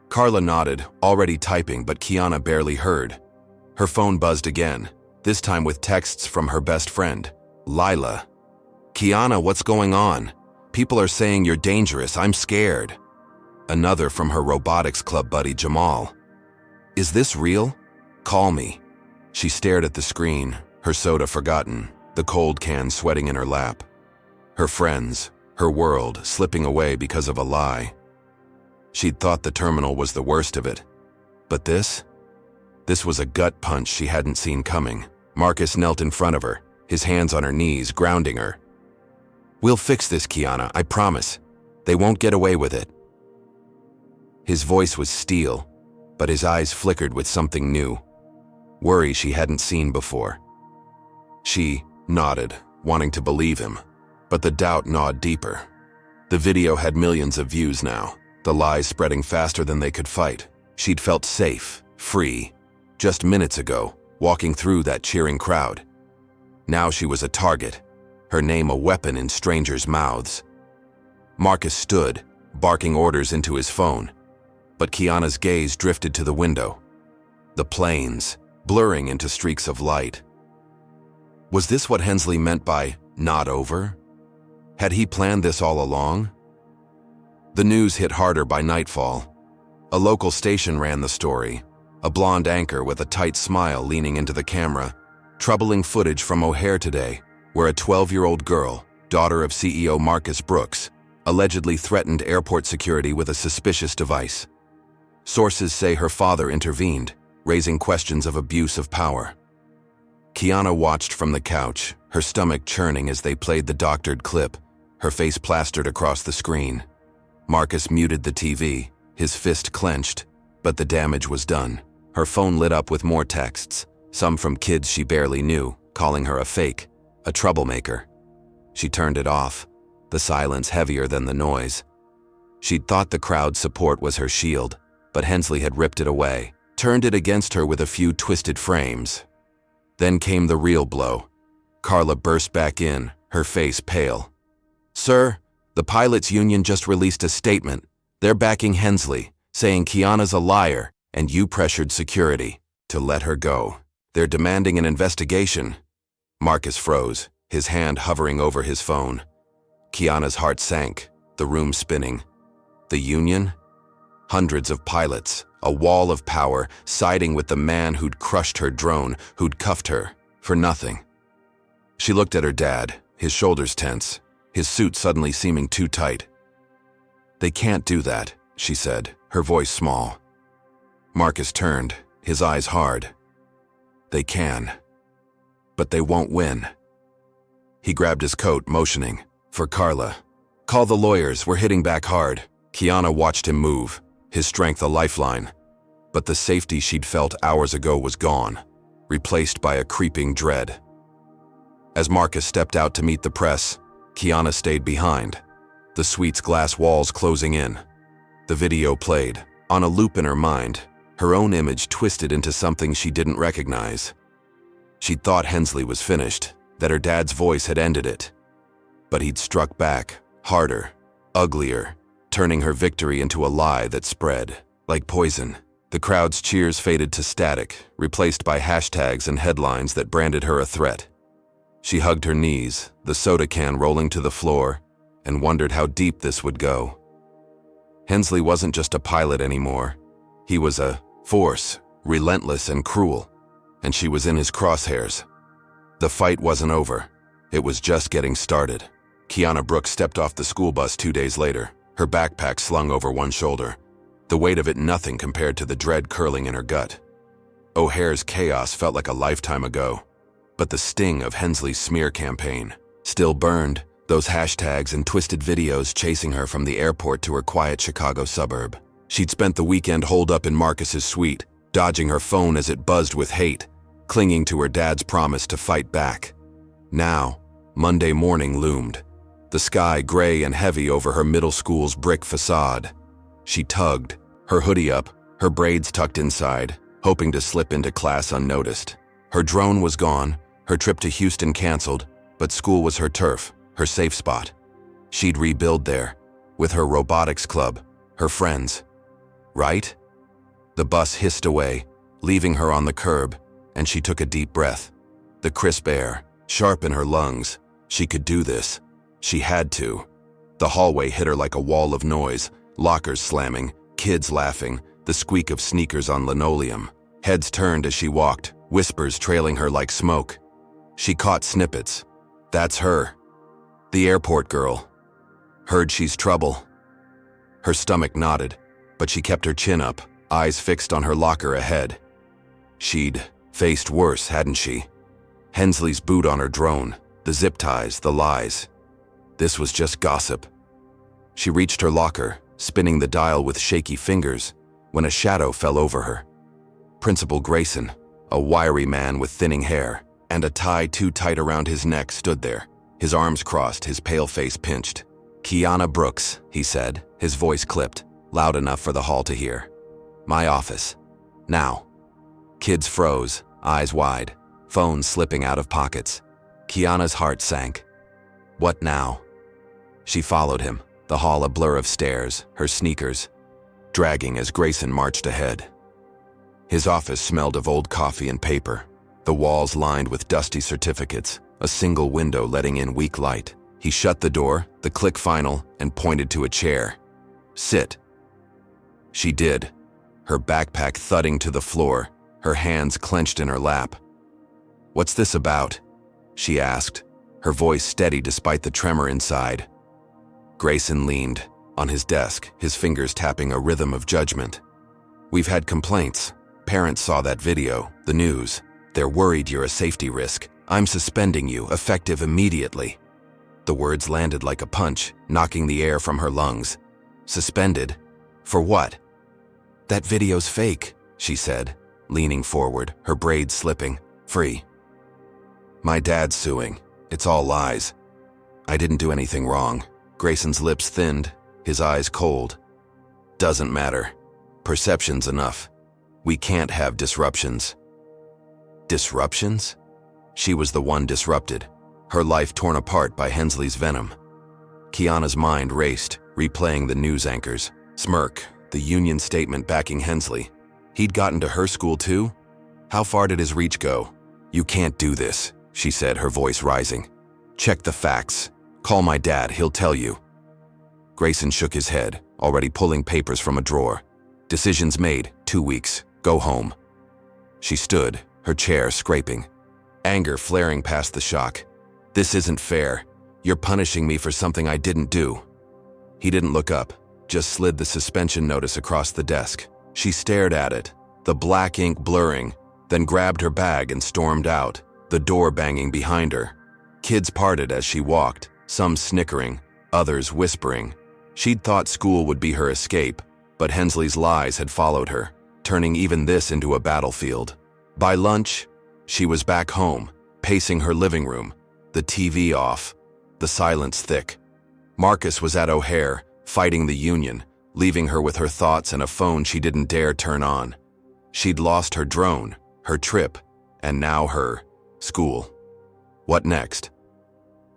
Carla nodded, already typing, but Kiana barely heard. Her phone buzzed again, this time with texts from her best friend, Lila. "Kiana, what's going on? People are saying you're dangerous. I'm scared." Another from her robotics club buddy, Jamal. "Is this real? Call me." She stared at the screen, her soda forgotten, the cold can sweating in her lap. Her friends, her world, slipping away because of a lie. She'd thought the terminal was the worst of it. But this was a gut punch she hadn't seen coming. Marcus knelt in front of her, his hands on her knees, grounding her. "We'll fix this, Kiana, I promise. They won't get away with it." His voice was steel, but his eyes flickered with something new. Worry she hadn't seen before. She nodded, wanting to believe him, but the doubt gnawed deeper. The video had millions of views now, the lies spreading faster than they could fight. She'd felt safe, free, just minutes ago, walking through that cheering crowd. Now she was a target, her name a weapon in strangers' mouths. Marcus stood, barking orders into his phone, but Kiana's gaze drifted to the window. The planes, blurring into streaks of light. Was this what Hensley meant by "not over"? Had he planned this all along? The news hit harder by nightfall. A local station ran the story, a blonde anchor with a tight smile leaning into the camera. Troubling footage from O'Hare today, where a 12-year-old girl, daughter of CEO Marcus Brooks, allegedly threatened airport security with a suspicious device. Sources say her father intervened, raising questions of abuse of power. Kiana watched from the couch, her stomach churning as they played the doctored clip, her face plastered across the screen. Marcus muted the TV, his fist clenched, but the damage was done. Her phone lit up with more texts, some from kids she barely knew, calling her a fake, a troublemaker. She turned it off, the silence heavier than the noise. She'd thought the crowd's support was her shield, but Hensley had ripped it away, turned it against her with a few twisted frames. Then came the real blow. Carla burst back in, her face pale. "Sir, the pilots' union just released a statement. They're backing Hensley, saying Kiana's a liar and you pressured security to let her go. They're demanding an investigation." Marcus froze, his hand hovering over his phone. Kiana's heart sank, the room spinning. The union? Hundreds of pilots, a wall of power, siding with the man who'd crushed her drone, who'd cuffed her, for nothing. She looked at her dad, his shoulders tense, his suit suddenly seeming too tight. "They can't do that," she said, her voice small. Marcus turned, his eyes hard. "They can. But they won't win." He grabbed his coat, motioning. "For Carla. Call the lawyers, we're hitting back hard." Kiana watched him move, his strength a lifeline. But the safety she'd felt hours ago was gone, replaced by a creeping dread. As Marcus stepped out to meet the press, Kiana stayed behind, the suite's glass walls closing in. The video played, on a loop in her mind, her own image twisted into something she didn't recognize. She'd thought Hensley was finished, that her dad's voice had ended it. But he'd struck back, harder, uglier, turning her victory into a lie that spread, like poison. The crowd's cheers faded to static, replaced by hashtags and headlines that branded her a threat. She hugged her knees, the soda can rolling to the floor, and wondered how deep this would go. Hensley wasn't just a pilot anymore. He was a force, relentless and cruel, and she was in his crosshairs. The fight wasn't over. It was just getting started. Kiana Brooks stepped off the school bus 2 days later, her backpack slung over one shoulder. The weight of it nothing compared to the dread curling in her gut. O'Hare's chaos felt like a lifetime ago, but the sting of Hensley's smear campaign still burned, those hashtags and twisted videos chasing her from the airport to her quiet Chicago suburb. She'd spent the weekend holed up in Marcus's suite, dodging her phone as it buzzed with hate, clinging to her dad's promise to fight back. Now, Monday morning loomed, the sky gray and heavy over her middle school's brick facade. She tugged, her hoodie up, her braids tucked inside, hoping to slip into class unnoticed. Her drone was gone, her trip to Houston canceled, but school was her turf, her safe spot. She'd rebuild there, with her robotics club, her friends. Right? The bus hissed away, leaving her on the curb, and she took a deep breath. The crisp air, sharp in her lungs. She could do this. She had to. The hallway hit her like a wall of noise, lockers slamming, kids laughing, the squeak of sneakers on linoleum. Heads turned as she walked, whispers trailing her like smoke. She caught snippets. That's her. The airport girl. Heard she's trouble. Her stomach knotted, but she kept her chin up, eyes fixed on her locker ahead. She'd faced worse, hadn't she? Hensley's boot on her drone, the zip ties, the lies. This was just gossip. She reached her locker, spinning the dial with shaky fingers, when a shadow fell over her. Principal Grayson, a wiry man with thinning hair and a tie too tight around his neck, stood there, his arms crossed, his pale face pinched. "Kiana Brooks," he said, his voice clipped, loud enough for the hall to hear. "My office. Now." Kids froze, eyes wide, phones slipping out of pockets. Kiana's heart sank. What now? She followed him, the hall a blur of stairs, her sneakers dragging as Grayson marched ahead. His office smelled of old coffee and paper, the walls lined with dusty certificates, a single window letting in weak light. He shut the door, the click final, and pointed to a chair. "Sit." She did, her backpack thudding to the floor, her hands clenched in her lap. "What's this about?" she asked, her voice steady despite the tremor inside. Grayson leaned on his desk, his fingers tapping a rhythm of judgment. "We've had complaints. Parents saw that video, the news. They're worried you're a safety risk. I'm suspending you, effective immediately." The words landed like a punch, knocking the air from her lungs. "Suspended? For what?" "That video's fake," she said, leaning forward, her braids slipping. "Free. My dad's suing. It's all lies. I didn't do anything wrong." Grayson's lips thinned, his eyes cold. "Doesn't matter. Perception's enough. We can't have disruptions." Disruptions? She was the one disrupted, her life torn apart by Hensley's venom. Kiana's mind raced, replaying the news anchors. Smirk, the union statement backing Hensley. He'd gotten to her school too? How far did his reach go? "You can't do this," she said, her voice rising. "Check the facts. Call my dad, he'll tell you." Grayson shook his head, already pulling papers from a drawer. "Decisions made, 2 weeks. Go home." She stood, her chair scraping, anger flaring past the shock. "This isn't fair. You're punishing me for something I didn't do." He didn't look up, just slid the suspension notice across the desk. She stared at it, the black ink blurring, then grabbed her bag and stormed out, the door banging behind her. Kids parted as she walked, some snickering, others whispering. She'd thought school would be her escape, but Hensley's lies had followed her, turning even this into a battlefield. By lunch, she was back home, pacing her living room, the TV off, the silence thick. Marcus was at O'Hare, fighting the union, leaving her with her thoughts and a phone she didn't dare turn on. She'd lost her drone, her trip, and now her school. What next?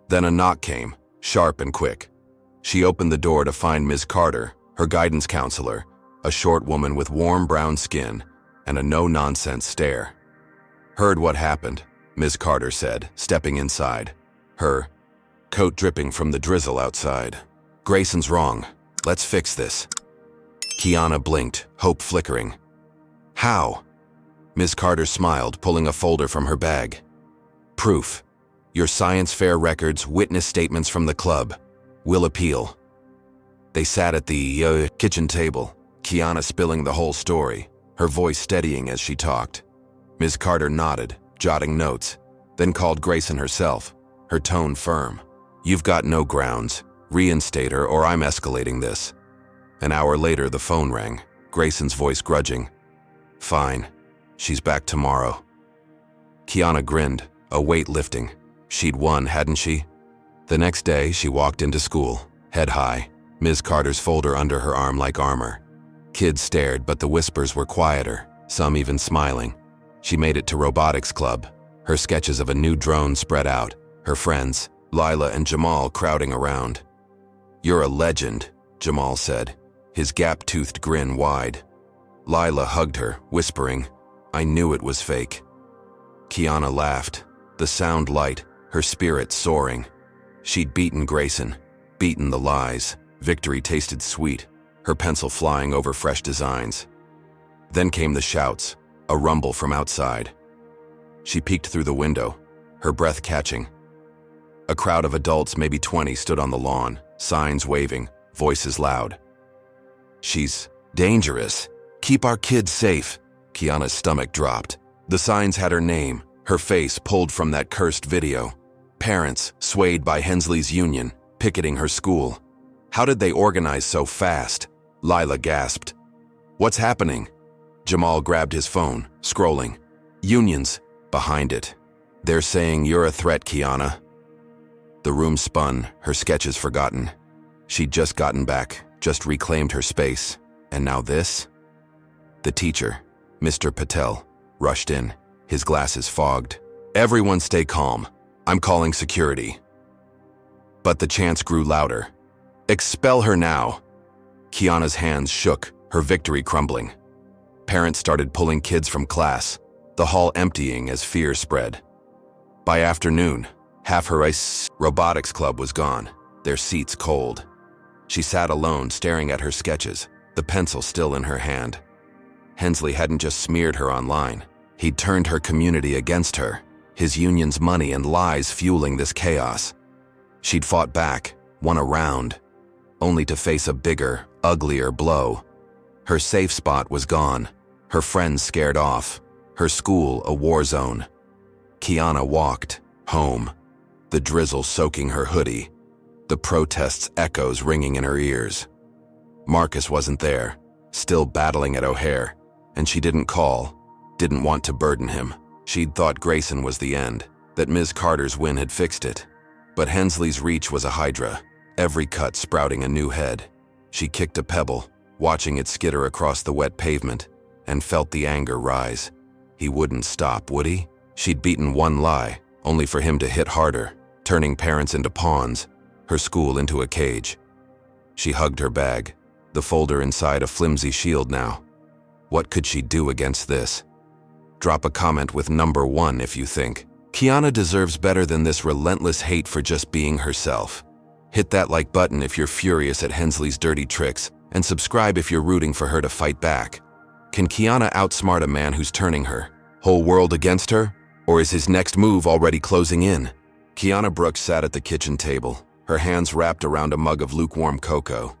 Then a knock came, sharp and quick. She opened the door to find Ms. Carter, her guidance counselor, a short woman with warm brown skin and a no-nonsense stare. "Heard what happened," Ms. Carter said, stepping inside, her coat dripping from the drizzle outside. "Grayson's wrong. Let's fix this." Kiana blinked, hope flickering. How? Ms. Carter smiled, pulling a folder from her bag. Proof. Your science fair records, witness statements from the club. Will appeal. They sat at the kitchen table, Kiana spilling the whole story, her voice steadying as she talked. Ms. Carter nodded, jotting notes, then called Grayson herself, her tone firm. You've got no grounds. Reinstate her or I'm escalating this. An hour later, the phone rang, Grayson's voice grudging. Fine. She's back tomorrow. Kiana grinned, a weight lifting. She'd won, hadn't she? The next day, she walked into school, head high, Ms. Carter's folder under her arm like armor. Kids stared, but the whispers were quieter, some even smiling. She made it to robotics club, her sketches of a new drone spread out, her friends, Lila and Jamal, crowding around. You're a legend, Jamal said, his gap-toothed grin wide. Lila hugged her, whispering, I knew it was fake. Kiana laughed, the sound light, her spirit soaring. She'd beaten Grayson, beaten the lies. Victory tasted sweet, her pencil flying over fresh designs. Then came the shouts, a rumble from outside. She peeked through the window, her breath catching. A crowd of adults, maybe 20, stood on the lawn, signs waving, voices loud. She's dangerous. Keep our kids safe. Kiana's stomach dropped. The signs had her name, her face pulled from that cursed video. Parents, swayed by Hensley's union, picketing her school. How did they organize so fast? Lila gasped. What's happening? Jamal grabbed his phone, scrolling. Unions, behind it. They're saying you're a threat, Kiana. The room spun, her sketches forgotten. She'd just gotten back, just reclaimed her space. And now this? The teacher, Mr. Patel, rushed in, his glasses fogged. Everyone stay calm. I'm calling security. But the chants grew louder. Expel her now. Kiana's hands shook, her victory crumbling. Parents started pulling kids from class, the hall emptying as fear spread. By afternoon, half her robotics club was gone, their seats cold. She sat alone, staring at her sketches, the pencil still in her hand. Hensley hadn't just smeared her online. He'd turned her community against her, his union's money and lies fueling this chaos. She'd fought back, won a round, only to face a bigger, uglier blow. Her safe spot was gone, her friends scared off, her school a war zone. Kiana walked, home, the drizzle soaking her hoodie, the protests' echoes ringing in her ears. Marcus wasn't there, still battling at O'Hare, and she didn't call, didn't want to burden him. She'd thought Grayson was the end, that Ms. Carter's win had fixed it. But Hensley's reach was a hydra, every cut sprouting a new head. She kicked a pebble, watching it skitter across the wet pavement, and felt the anger rise. He wouldn't stop, would he? She'd beaten one lie, only for him to hit harder, turning parents into pawns, her school into a cage. She hugged her bag, the folder inside a flimsy shield now. What could she do against this? Drop a comment with number 1 if you think Kiana deserves better than this relentless hate for just being herself. Hit that like button if you're furious at Hensley's dirty tricks, and subscribe if you're rooting for her to fight back. Can Kiana outsmart a man who's turning her whole world against her? Or is his next move already closing in? Kiana Brooks sat at the kitchen table, her hands wrapped around a mug of lukewarm cocoa.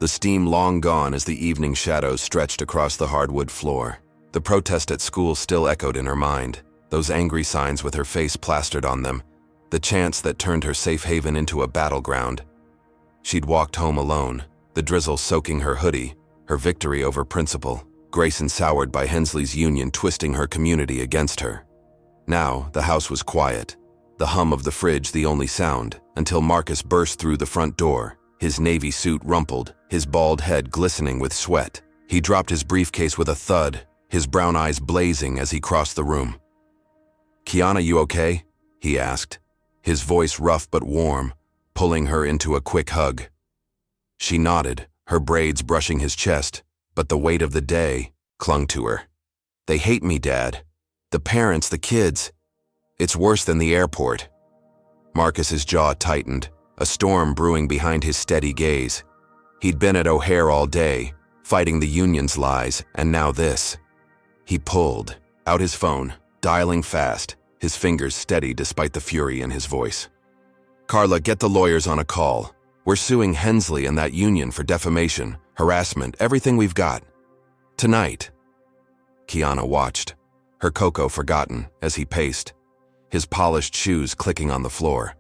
The steam long gone as the evening shadows stretched across the hardwood floor. The protest at school still echoed in her mind, those angry signs with her face plastered on them, the chants that turned her safe haven into a battleground. She'd walked home alone, the drizzle soaking her hoodie, her victory over principle, Grayson soured by Hensley's union twisting her community against her. Now, the house was quiet, the hum of the fridge the only sound, until Marcus burst through the front door, his navy suit rumpled, his bald head glistening with sweat. He dropped his briefcase with a thud, his brown eyes blazing as he crossed the room. "Kiana, you okay?" he asked, his voice rough but warm, pulling her into a quick hug. She nodded, her braids brushing his chest, but the weight of the day clung to her. "They hate me, Dad. The parents, the kids. It's worse than the airport." Marcus's jaw tightened, a storm brewing behind his steady gaze. He'd been at O'Hare all day, fighting the union's lies, and now this. He pulled out his phone, dialing fast, his fingers steady despite the fury in his voice. "Carla, get the lawyers on a call. We're suing Hensley and that union for defamation, harassment, everything we've got. Tonight." Kiana watched, her cocoa forgotten as he paced, his polished shoes clicking on the floor.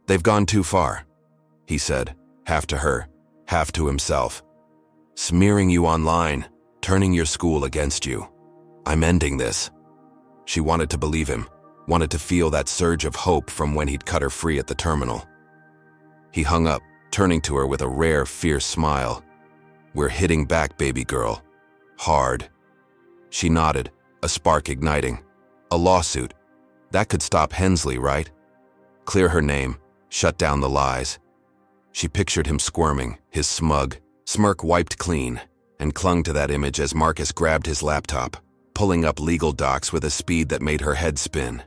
"They've gone too far," he said, half to her, half to himself. "Smearing you online, turning your school against you. I'm ending this." She wanted to believe him, wanted to feel that surge of hope from when he'd cut her free at the terminal. He hung up, turning to her with a rare, fierce smile. "We're hitting back, baby girl. Hard." She nodded, a spark igniting. A lawsuit. That could stop Hensley, right? Clear her name, shut down the lies. She pictured him squirming, his smug smirk wiped clean, and clung to that image as Marcus grabbed his laptop, pulling up legal docs with a speed that made her head spin.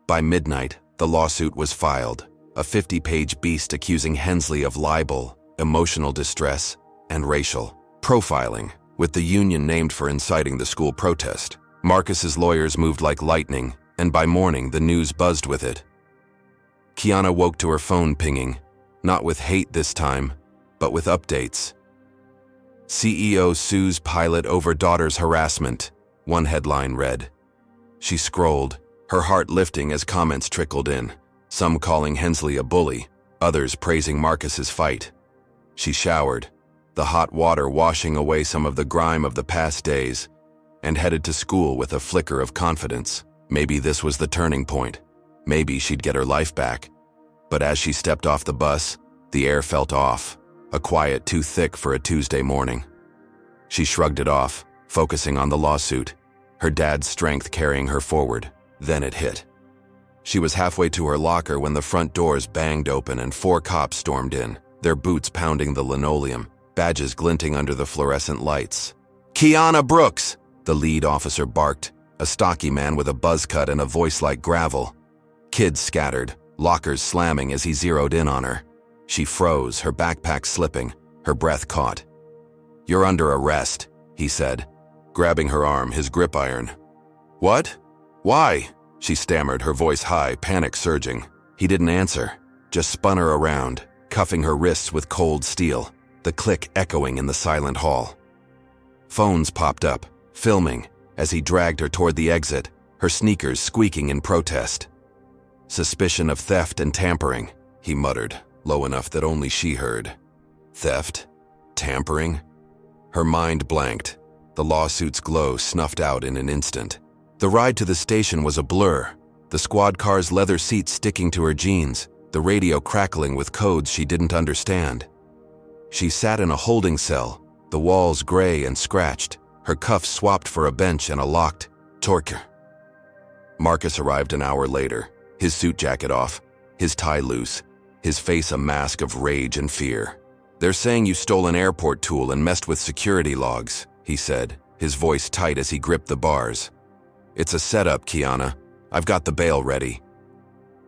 By midnight, the lawsuit was filed, a 50-page beast accusing Hensley of libel, emotional distress, and racial profiling, with the union named for inciting the school protest. Marcus's lawyers moved like lightning, and by morning the news buzzed with it. Kiana woke to her phone pinging, not with hate this time, but with updates. "CEO sues pilot over daughter's harassment," one headline read. She scrolled, her heart lifting as comments trickled in, some calling Hensley a bully, others praising Marcus's fight. She showered, the hot water washing away some of the grime of the past days, and headed to school with a flicker of confidence. Maybe this was the turning point. Maybe she'd get her life back. But as she stepped off the bus, the air felt off, a quiet too thick for a Tuesday morning. She shrugged it off, focusing on the lawsuit, her dad's strength carrying her forward. Then it hit. She was halfway to her locker when the front doors banged open and 4 cops stormed in, their boots pounding the linoleum, badges glinting under the fluorescent lights. "Kiana Brooks!" the lead officer barked, a stocky man with a buzz cut and a voice like gravel. Kids scattered, lockers slamming as he zeroed in on her. She froze, her backpack slipping, her breath caught. "You're under arrest," he said, grabbing her arm, his grip iron. "What? Why?" she stammered, her voice high, panic surging. He didn't answer, just spun her around, cuffing her wrists with cold steel, the click echoing in the silent hall. Phones popped up, filming, as he dragged her toward the exit, her sneakers squeaking in protest. "Suspicion of theft and tampering," he muttered, low enough that only she heard. Theft? Tampering? Her mind blanked, the lawsuit's glow snuffed out in an instant. The ride to the station was a blur, the squad car's leather seat sticking to her jeans, the radio crackling with codes she didn't understand. She sat in a holding cell, the walls gray and scratched, her cuffs swapped for a bench and a locked torque. Marcus arrived an hour later, his suit jacket off, his tie loose, his face a mask of rage and fear. "They're saying you stole an airport tool and messed with security logs," he said, his voice tight as he gripped the bars. "It's a setup, Kiana. I've got the bail ready."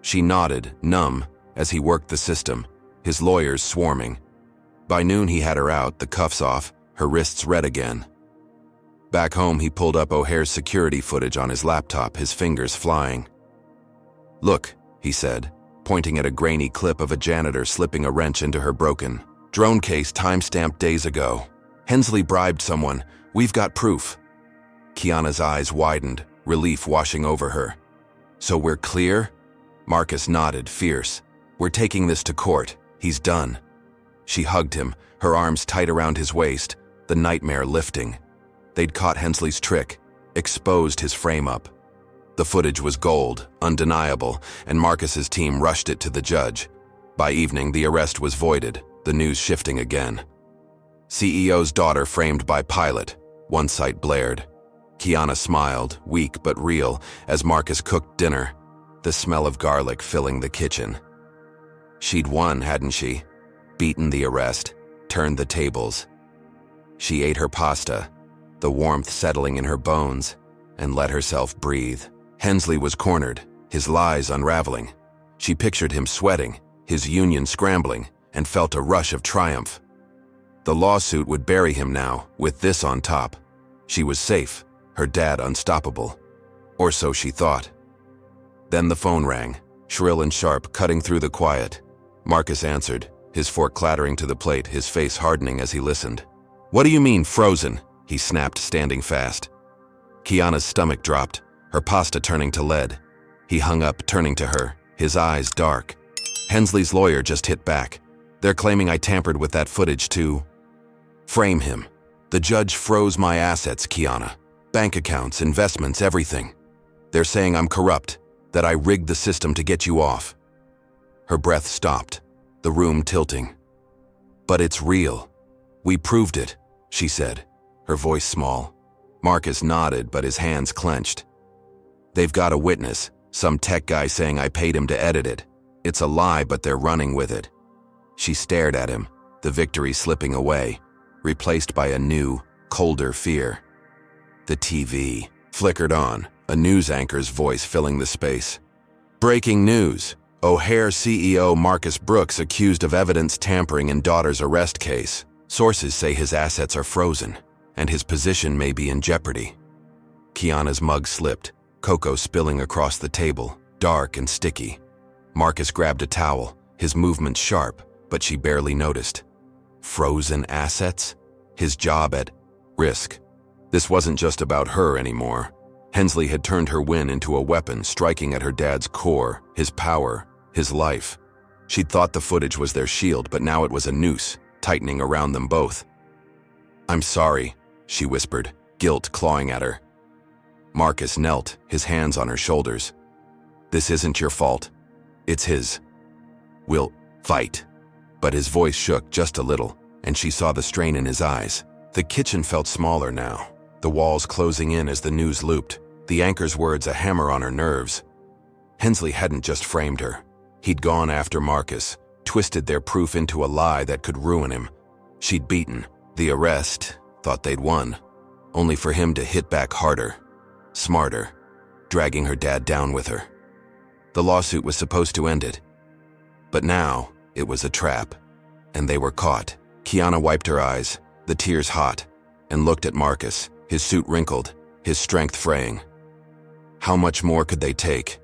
She nodded, numb, as he worked the system, his lawyers swarming. By noon he had her out, the cuffs off, her wrists red again. Back home he pulled up O'Hare's security footage on his laptop, his fingers flying. "Look," he said, pointing at a grainy clip of a janitor slipping a wrench into her broken drone case time-stamped days ago. "Hensley bribed someone. We've got proof." Kiana's eyes widened, relief washing over her. "So we're clear?" Marcus nodded, fierce. "We're taking this to court. He's done." She hugged him, her arms tight around his waist, the nightmare lifting. They'd caught Hensley's trick, exposed his frame-up. The footage was gold, undeniable, and Marcus's team rushed it to the judge. By evening, the arrest was voided, the news shifting again. "CEO's daughter framed by pilot," one site blared. Kiana smiled, weak but real, as Marcus cooked dinner, the smell of garlic filling the kitchen. She'd won, hadn't she? Beaten the arrest, turned the tables. She ate her pasta, the warmth settling in her bones, and let herself breathe. Hensley was cornered, his lies unraveling. She pictured him sweating, his union scrambling, and felt a rush of triumph. The lawsuit would bury him now, with this on top. She was safe, her dad unstoppable. Or so she thought. Then the phone rang, shrill and sharp, cutting through the quiet. Marcus answered, his fork clattering to the plate, his face hardening as he listened. "What do you mean, frozen?" he snapped, standing fast. Kiana's stomach dropped, her pasta turning to lead. He hung up, turning to her, his eyes dark. "Hensley's lawyer just hit back. They're claiming I tampered with that footage to frame him. The judge froze my assets, Kiana. Bank accounts, investments, everything. They're saying I'm corrupt, that I rigged the system to get you off." Her breath stopped, the room tilting. "But it's real. We proved it," she said, her voice small. Marcus nodded, but his hands clenched. "They've got a witness, some tech guy saying I paid him to edit it. It's a lie, but they're running with it." She stared at him, the victory slipping away, replaced by a new, colder fear. The TV flickered on, a news anchor's voice filling the space. "Breaking news. O'Hare CEO Marcus Brooks accused of evidence tampering in daughter's arrest case. Sources say his assets are frozen, and his position may be in jeopardy." Kiana's mug slipped, cocoa spilling across the table, dark and sticky. Marcus grabbed a towel, his movements sharp, but she barely noticed. Frozen assets? His job at risk. This wasn't just about her anymore. Hensley had turned her win into a weapon, striking at her dad's core, his power, his life. She'd thought the footage was their shield, but now it was a noose, tightening around them both. "I'm sorry," she whispered, guilt clawing at her. Marcus knelt, his hands on her shoulders. "This isn't your fault. It's his. We'll fight." But his voice shook just a little, and she saw the strain in his eyes. The kitchen felt smaller now, the walls closing in as the news looped, the anchor's words a hammer on her nerves. Hensley hadn't just framed her. He'd gone after Marcus, twisted their proof into a lie that could ruin him. She'd beaten the arrest, thought they'd won, only for him to hit back harder, smarter, dragging her dad down with her. The lawsuit was supposed to end it. But now, it was a trap, and they were caught. Kiana wiped her eyes, the tears hot, and looked at Marcus, his suit wrinkled, his strength fraying. How much more could they take?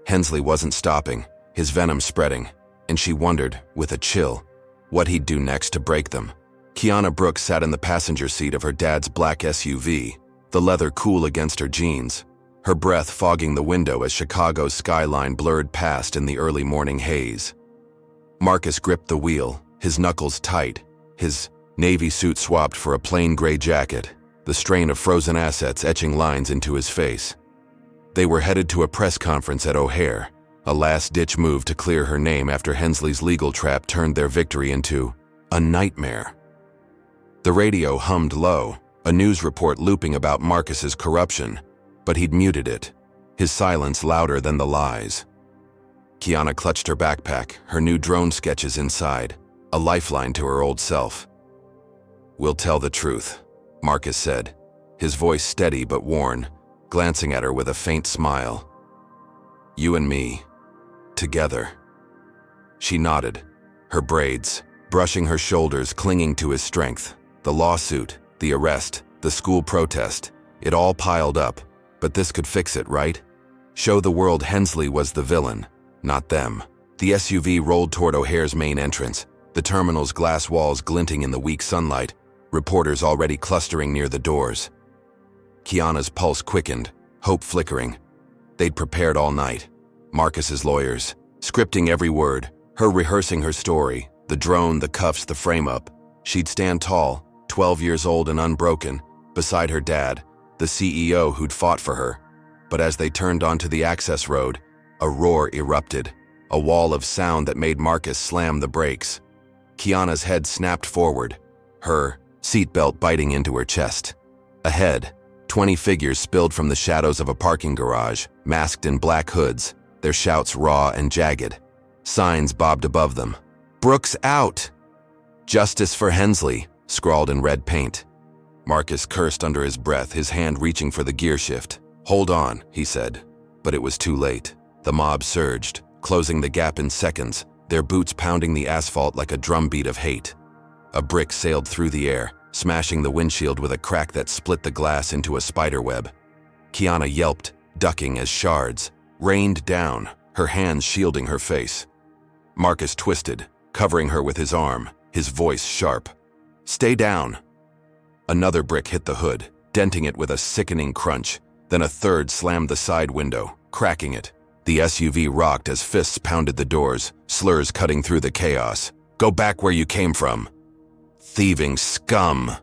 Hensley wasn't stopping, his venom spreading, and she wondered, with a chill, what he'd do next to break them. Kiana Brooks sat in the passenger seat of her dad's black SUV, the leather cool against her jeans, her breath fogging the window as Chicago's skyline blurred past in the early morning haze. Marcus gripped the wheel, his knuckles tight, his navy suit swapped for a plain gray jacket, the strain of frozen assets etching lines into his face. They were headed to a press conference at O'Hare, a last-ditch move to clear her name after Hensley's legal trap turned their victory into a nightmare. The radio hummed low, a news report looping about Marcus's corruption, but he'd muted it, his silence louder than the lies. Kiana clutched her backpack, her new drone sketches inside, a lifeline to her old self. "We'll tell the truth," Marcus said, his voice steady but worn, glancing at her with a faint smile. "You and me, together." She nodded, her braids, brushing her shoulders, clinging to his strength. The lawsuit, the arrest, the school protest, it all piled up, but this could fix it, right? Show the world Hensley was the villain, not them. The SUV rolled toward O'Hare's main entrance, the terminal's glass walls glinting in the weak sunlight, reporters already clustering near the doors. Kiana's pulse quickened, hope flickering. They'd prepared all night. Marcus's lawyers, scripting every word, her rehearsing her story, the drone, the cuffs, the frame-up. She'd stand tall, 12 years old and unbroken, beside her dad, the CEO who'd fought for her. But as they turned onto the access road, a roar erupted, a wall of sound that made Marcus slam the brakes. Kiana's head snapped forward, her seatbelt biting into her chest. Ahead, 20 figures spilled from the shadows of a parking garage, masked in black hoods, their shouts raw and jagged. Signs bobbed above them. "Brooks out! Justice for Hensley," scrawled in red paint. Marcus cursed under his breath, his hand reaching for the gear shift. "Hold on," he said. But it was too late. The mob surged, closing the gap in seconds, their boots pounding the asphalt like a drumbeat of hate. A brick sailed through the air, smashing the windshield with a crack that split the glass into a spiderweb. Kiana yelped, ducking as shards rained down, her hands shielding her face. Marcus twisted, covering her with his arm, his voice sharp. "Stay down." Another brick hit the hood, denting it with a sickening crunch. Then a third slammed the side window, cracking it. The SUV rocked as fists pounded the doors, slurs cutting through the chaos. "Go back where you came from." "Thieving scum."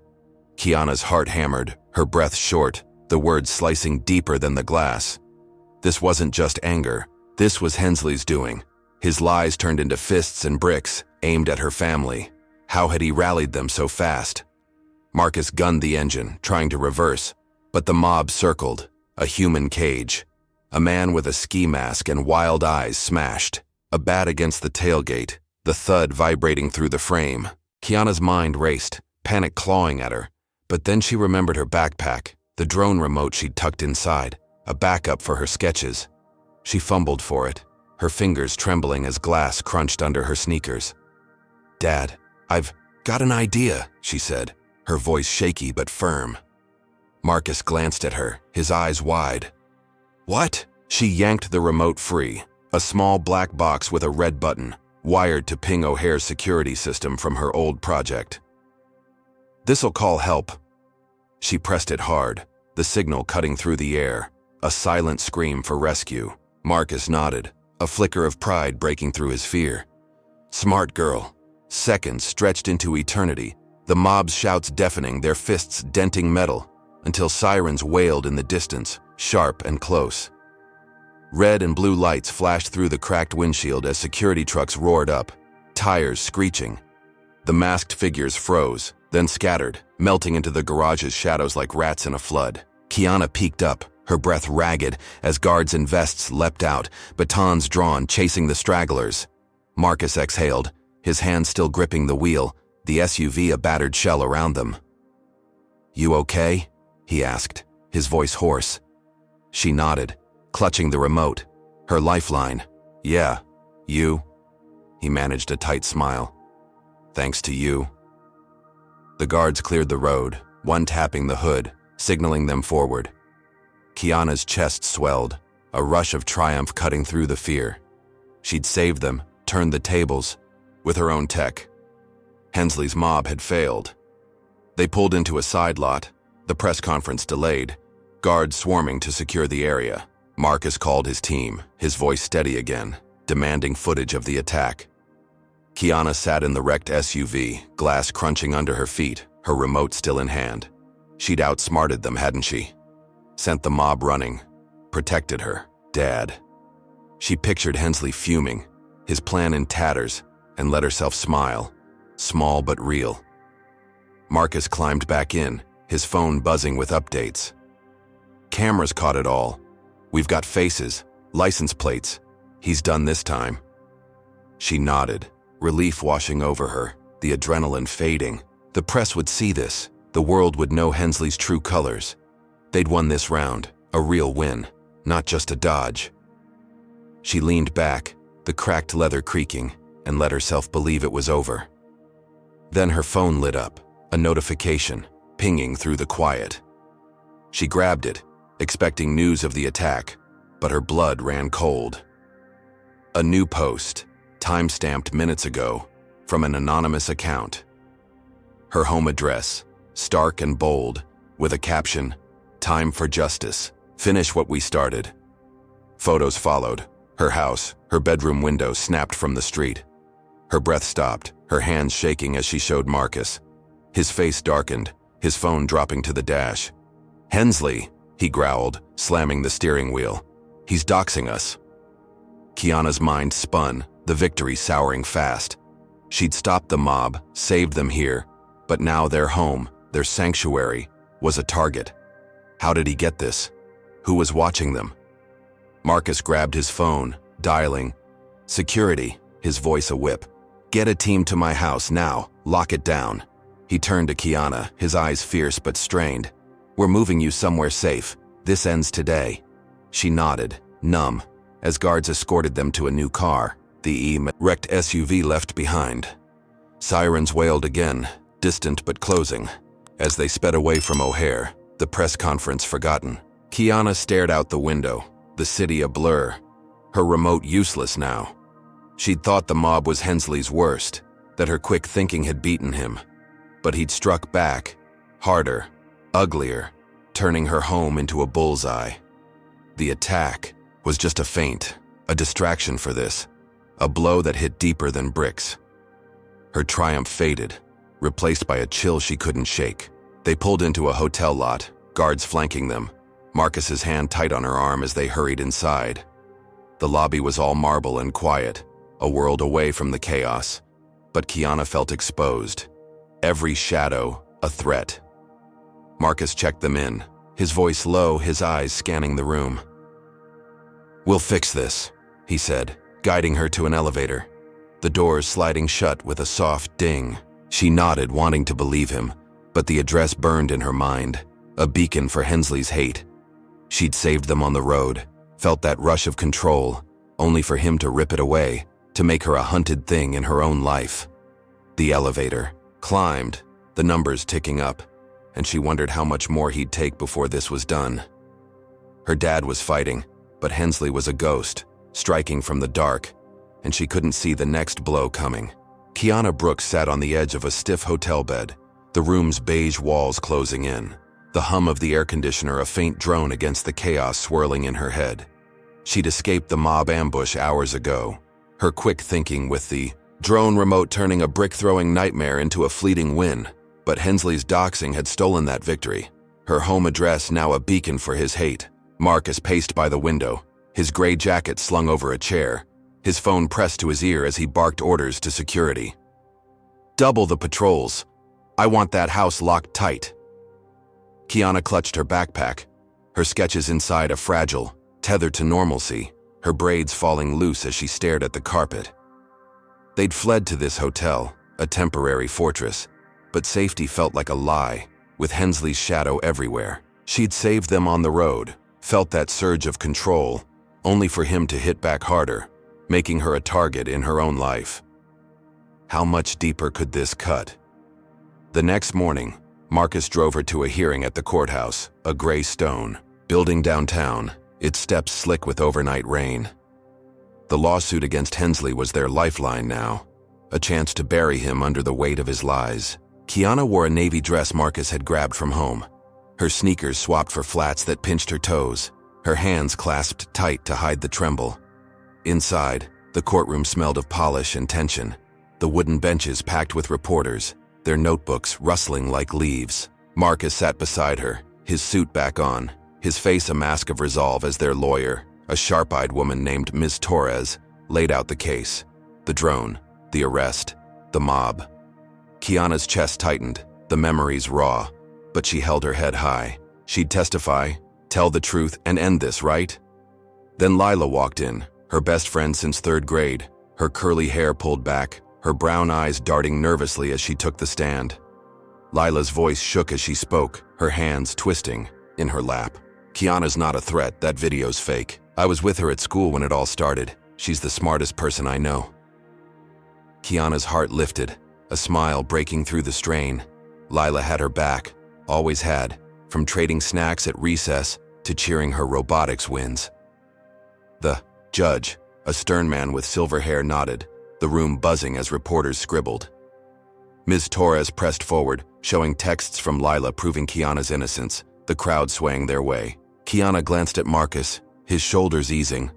Kiana's heart hammered, her breath short, the words slicing deeper than the glass. This wasn't just anger. This was Hensley's doing. His lies turned into fists and bricks, aimed at her family. How had he rallied them so fast? Marcus gunned the engine, trying to reverse, but the mob circled, a human cage. A man with a ski mask and wild eyes smashed. A bat against the tailgate, the thud vibrating through the frame. Kiana's mind raced, panic clawing at her. But then she remembered her backpack, the drone remote she'd tucked inside, a backup for her sketches. She fumbled for it, her fingers trembling as glass crunched under her sneakers. "Dad, I've got an idea," she said, her voice shaky but firm. Marcus glanced at her, his eyes wide. "What?" She yanked the remote free, a small black box with a red button, wired to ping O'Hare's security system from her old project. "This'll call help." She pressed it hard, the signal cutting through the air, a silent scream for rescue. Marcus nodded, a flicker of pride breaking through his fear. Smart girl. Seconds stretched into eternity, the mob's shouts deafening, their fists denting metal, until sirens wailed in the distance, sharp and close. Red and blue lights flashed through the cracked windshield as security trucks roared up, tires screeching. The masked figures froze, then scattered, melting into the garage's shadows like rats in a flood. Kiana peeked up, her breath ragged, as guards in vests leapt out, batons drawn, chasing the stragglers. Marcus exhaled, his hand still gripping the wheel, the SUV a battered shell around them. "You okay?" he asked, his voice hoarse. She nodded, clutching the remote, her lifeline. "Yeah, you?" He managed a tight smile. "Thanks to you." The guards cleared the road, one tapping the hood, signaling them forward. Kiana's chest swelled, a rush of triumph cutting through the fear. She'd saved them, turned the tables, with her own tech. Hensley's mob had failed. They pulled into a side lot, the press conference delayed, guards swarming to secure the area. Marcus called his team, his voice steady again, demanding footage of the attack. Kiana sat in the wrecked SUV, glass crunching under her feet, her remote still in hand. She'd outsmarted them, hadn't she? Sent the mob running, protected her, Dad. She pictured Hensley fuming, his plan in tatters, and let herself smile, small but real. Marcus climbed back in, his phone buzzing with updates. Cameras caught it all. We've got faces, license plates. He's done this time. She nodded, relief washing over her, the adrenaline fading. The press would see this. The world would know Hensley's true colors. They'd won this round, a real win, not just a dodge. She leaned back, the cracked leather creaking, and let herself believe it was over. Then her phone lit up, a notification, pinging through the quiet. She grabbed it, expecting news of the attack, but her blood ran cold. A new post, time-stamped minutes ago, from an anonymous account. Her home address, stark and bold, with a caption, "Time for justice. Finish what we started." Photos followed. Her house, her bedroom window snapped from the street. Her breath stopped, her hands shaking as she showed Marcus. His face darkened, his phone dropping to the dash. "Hensley," he growled, slamming the steering wheel. "He's doxing us." Kiana's mind spun, the victory souring fast. She'd stopped the mob, saved them here, but now their home, their sanctuary, was a target. How did he get this? Who was watching them? Marcus grabbed his phone, dialing. "Security," his voice a whip. "Get a team to my house now, lock it down." He turned to Kiana, his eyes fierce but strained. "We're moving you somewhere safe. This ends today." She nodded, numb, as guards escorted them to a new car, the wrecked SUV left behind. Sirens wailed again, distant but closing. As they sped away from O'Hare, the press conference forgotten, Kiana stared out the window, the city a blur, her remote useless now. She'd thought the mob was Hensley's worst, that her quick thinking had beaten him. But he'd struck back, harder, uglier, turning her home into a bullseye. The attack was just a feint, a distraction for this, a blow that hit deeper than bricks. Her triumph faded, replaced by a chill she couldn't shake. They pulled into a hotel lot, guards flanking them, Marcus's hand tight on her arm as they hurried inside. The lobby was all marble and quiet, a world away from the chaos, but Kiana felt exposed. Every shadow, a threat. Marcus checked them in, his voice low, his eyes scanning the room. "We'll fix this," he said, guiding her to an elevator. The doors sliding shut with a soft ding. She nodded, wanting to believe him, but the address burned in her mind, a beacon for Hensley's hate. She'd saved them on the road, felt that rush of control, only for him to rip it away, to make her a hunted thing in her own life. The elevator climbed, the numbers ticking up, and she wondered how much more he'd take before this was done. Her dad was fighting, but Hensley was a ghost, striking from the dark, and she couldn't see the next blow coming. Kiana Brooks sat on the edge of a stiff hotel bed, the room's beige walls closing in, the hum of the air conditioner a faint drone against the chaos swirling in her head. She'd escaped the mob ambush hours ago, her quick thinking with the drone remote turning a brick-throwing nightmare into a fleeting win, but Hensley's doxing had stolen that victory, her home address now a beacon for his hate. Marcus paced by the window, his gray jacket slung over a chair, his phone pressed to his ear as he barked orders to security. "Double the patrols. I want that house locked tight." Kiana clutched her backpack, her sketches inside a fragile, tethered to normalcy, her braids falling loose as she stared at the carpet. They'd fled to this hotel, a temporary fortress, but safety felt like a lie, with Hensley's shadow everywhere. She'd saved them on the road, felt that surge of control, only for him to hit back harder, making her a target in her own life. How much deeper could this cut? The next morning, Marcus drove her to a hearing at the courthouse, a gray stone building downtown, its steps slick with overnight rain. The lawsuit against Hensley was their lifeline now, a chance to bury him under the weight of his lies. Kiana wore a navy dress Marcus had grabbed from home, her sneakers swapped for flats that pinched her toes, her hands clasped tight to hide the tremble. Inside, the courtroom smelled of polish and tension, the wooden benches packed with reporters, their notebooks rustling like leaves. Marcus sat beside her, his suit back on, his face a mask of resolve as their lawyer, a sharp-eyed woman named Ms. Torres, laid out the case, the drone, the arrest, the mob. Kiana's chest tightened, the memories raw, but she held her head high. She'd testify, tell the truth, and end this, right? Then Lila walked in, her best friend since third grade, her curly hair pulled back, her brown eyes darting nervously as she took the stand. Lila's voice shook as she spoke, her hands twisting in her lap. "Kiana's not a threat, that video's fake. I was with her at school when it all started. She's the smartest person I know." Kiana's heart lifted, a smile breaking through the strain. Lila had her back, always had, from trading snacks at recess to cheering her robotics wins. The judge, a stern man with silver hair, nodded, the room buzzing as reporters scribbled. Ms. Torres pressed forward, showing texts from Lila proving Kiana's innocence, the crowd swaying their way. Kiana glanced at Marcus, his shoulders easing,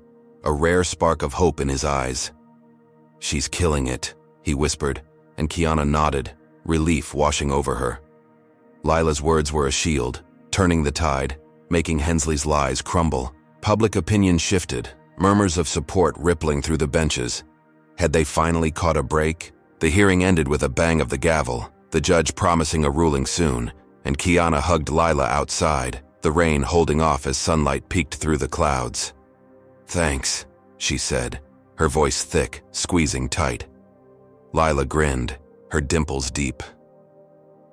a rare spark of hope in his eyes. "She's killing it," he whispered, and Kiana nodded, relief washing over her. Lila's words were a shield, turning the tide, making Hensley's lies crumble. Public opinion shifted, murmurs of support rippling through the benches. Had they finally caught a break? The hearing ended with a bang of the gavel, the judge promising a ruling soon, and Kiana hugged Lila outside, the rain holding off as sunlight peeked through the clouds. "Thanks," she said, her voice thick, squeezing tight. Lila grinned, her dimples deep.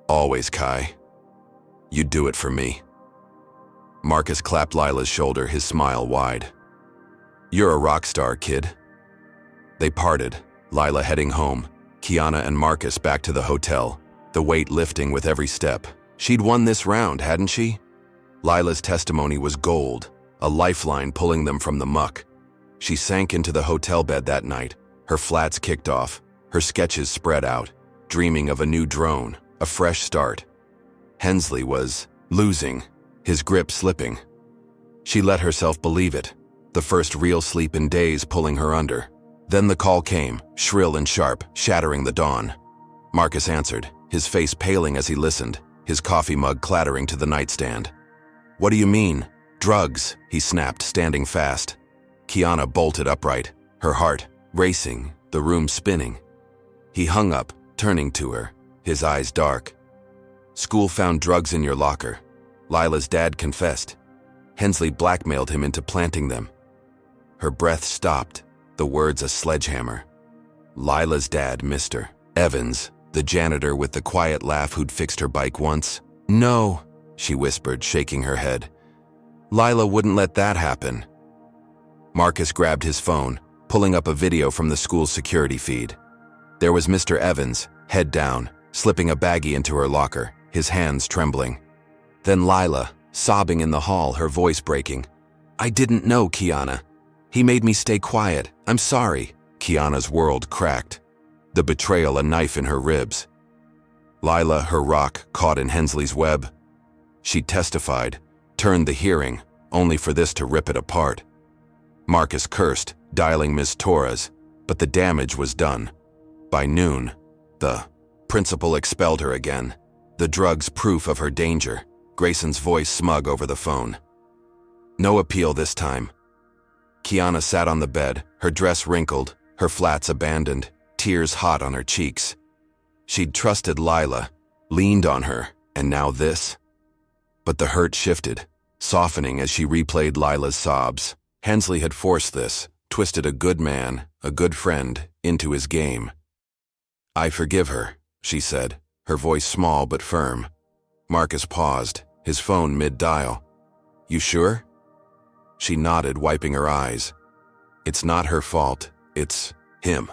"Always, Kai. You'd do it for me." Marcus clapped Lila's shoulder, his smile wide. "You're a rock star, kid." They parted, Lila heading home, Kiana and Marcus back to the hotel, the weight lifting with every step. She'd won this round, hadn't she? Lila's testimony was gold, a lifeline pulling them from the muck. She sank into the hotel bed that night, her flats kicked off, her sketches spread out, dreaming of a new drone, a fresh start. Hensley was losing, his grip slipping. She let herself believe it, the first real sleep in days pulling her under. Then the call came, shrill and sharp, shattering the dawn. Marcus answered, his face paling as he listened, his coffee mug clattering to the nightstand. "What do you mean? Drugs," he snapped, standing fast. Kiana bolted upright, her heart racing, the room spinning. He hung up, turning to her, his eyes dark. "School found drugs in your locker. Lila's dad confessed. Hensley blackmailed him into planting them." Her breath stopped, the words a sledgehammer. Lila's dad, Mr. Evans, the janitor with the quiet laugh who'd fixed her bike once. "No," she whispered, shaking her head. "Lila wouldn't let that happen." Marcus grabbed his phone, pulling up a video from the school's security feed. There was Mr. Evans, head down, slipping a baggie into her locker, his hands trembling. Then Lila, sobbing in the hall, her voice breaking. "I didn't know, Kiana. He made me stay quiet. I'm sorry." Kiana's world cracked, the betrayal a knife in her ribs. Lila, her rock, caught in Hensley's web. She testified, turned the hearing, only for this to rip it apart. Marcus cursed, dialing Ms. Torres, but the damage was done. By noon, the principal expelled her again, the drugs proof of her danger, Grayson's voice smug over the phone. No appeal this time. Kiana sat on the bed, her dress wrinkled, her flats abandoned, tears hot on her cheeks. She'd trusted Lila, leaned on her, and now this? But the hurt shifted, softening as she replayed Lila's sobs. Hensley had forced this, twisted a good man, a good friend, into his game. "I forgive her," she said, her voice small but firm. Marcus paused, his phone mid-dial. "You sure?" She nodded, wiping her eyes. "It's not her fault, it's him."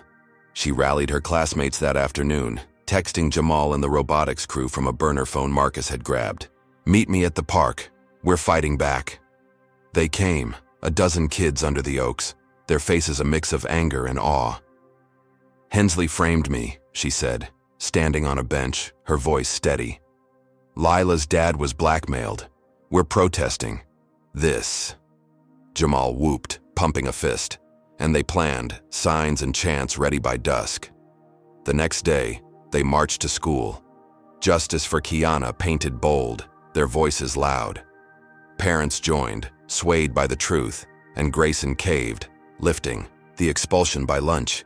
She rallied her classmates that afternoon, texting Jamal and the robotics crew from a burner phone Marcus had grabbed. "Meet me at the park. We're fighting back." They came, a dozen kids under the oaks, their faces a mix of anger and awe. "Hensley framed me," she said, standing on a bench, her voice steady. "Lila's dad was blackmailed. We're protesting. This." Jamal whooped, pumping a fist, and they planned, signs and chants ready by dusk. The next day, they marched to school. Justice for Kiana painted bold, their voices loud. Parents joined, swayed by the truth, and Grayson caved, lifting, the expulsion by lunch.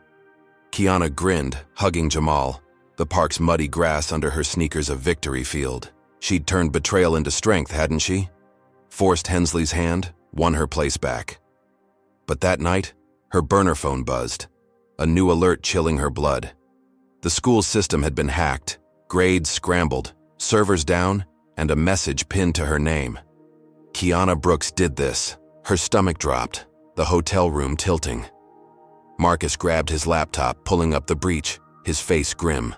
Kiana grinned, hugging Jamal, the park's muddy grass under her sneakers a victory field. She'd turned betrayal into strength, hadn't she? Forced Hensley's hand, won her place back. But that night, her burner phone buzzed, a new alert chilling her blood. The school system had been hacked, grades scrambled, servers down, and a message pinned to her name. Kiana Brooks did this. Her stomach dropped, the hotel room tilting. Marcus grabbed his laptop, pulling up the breach, his face grim.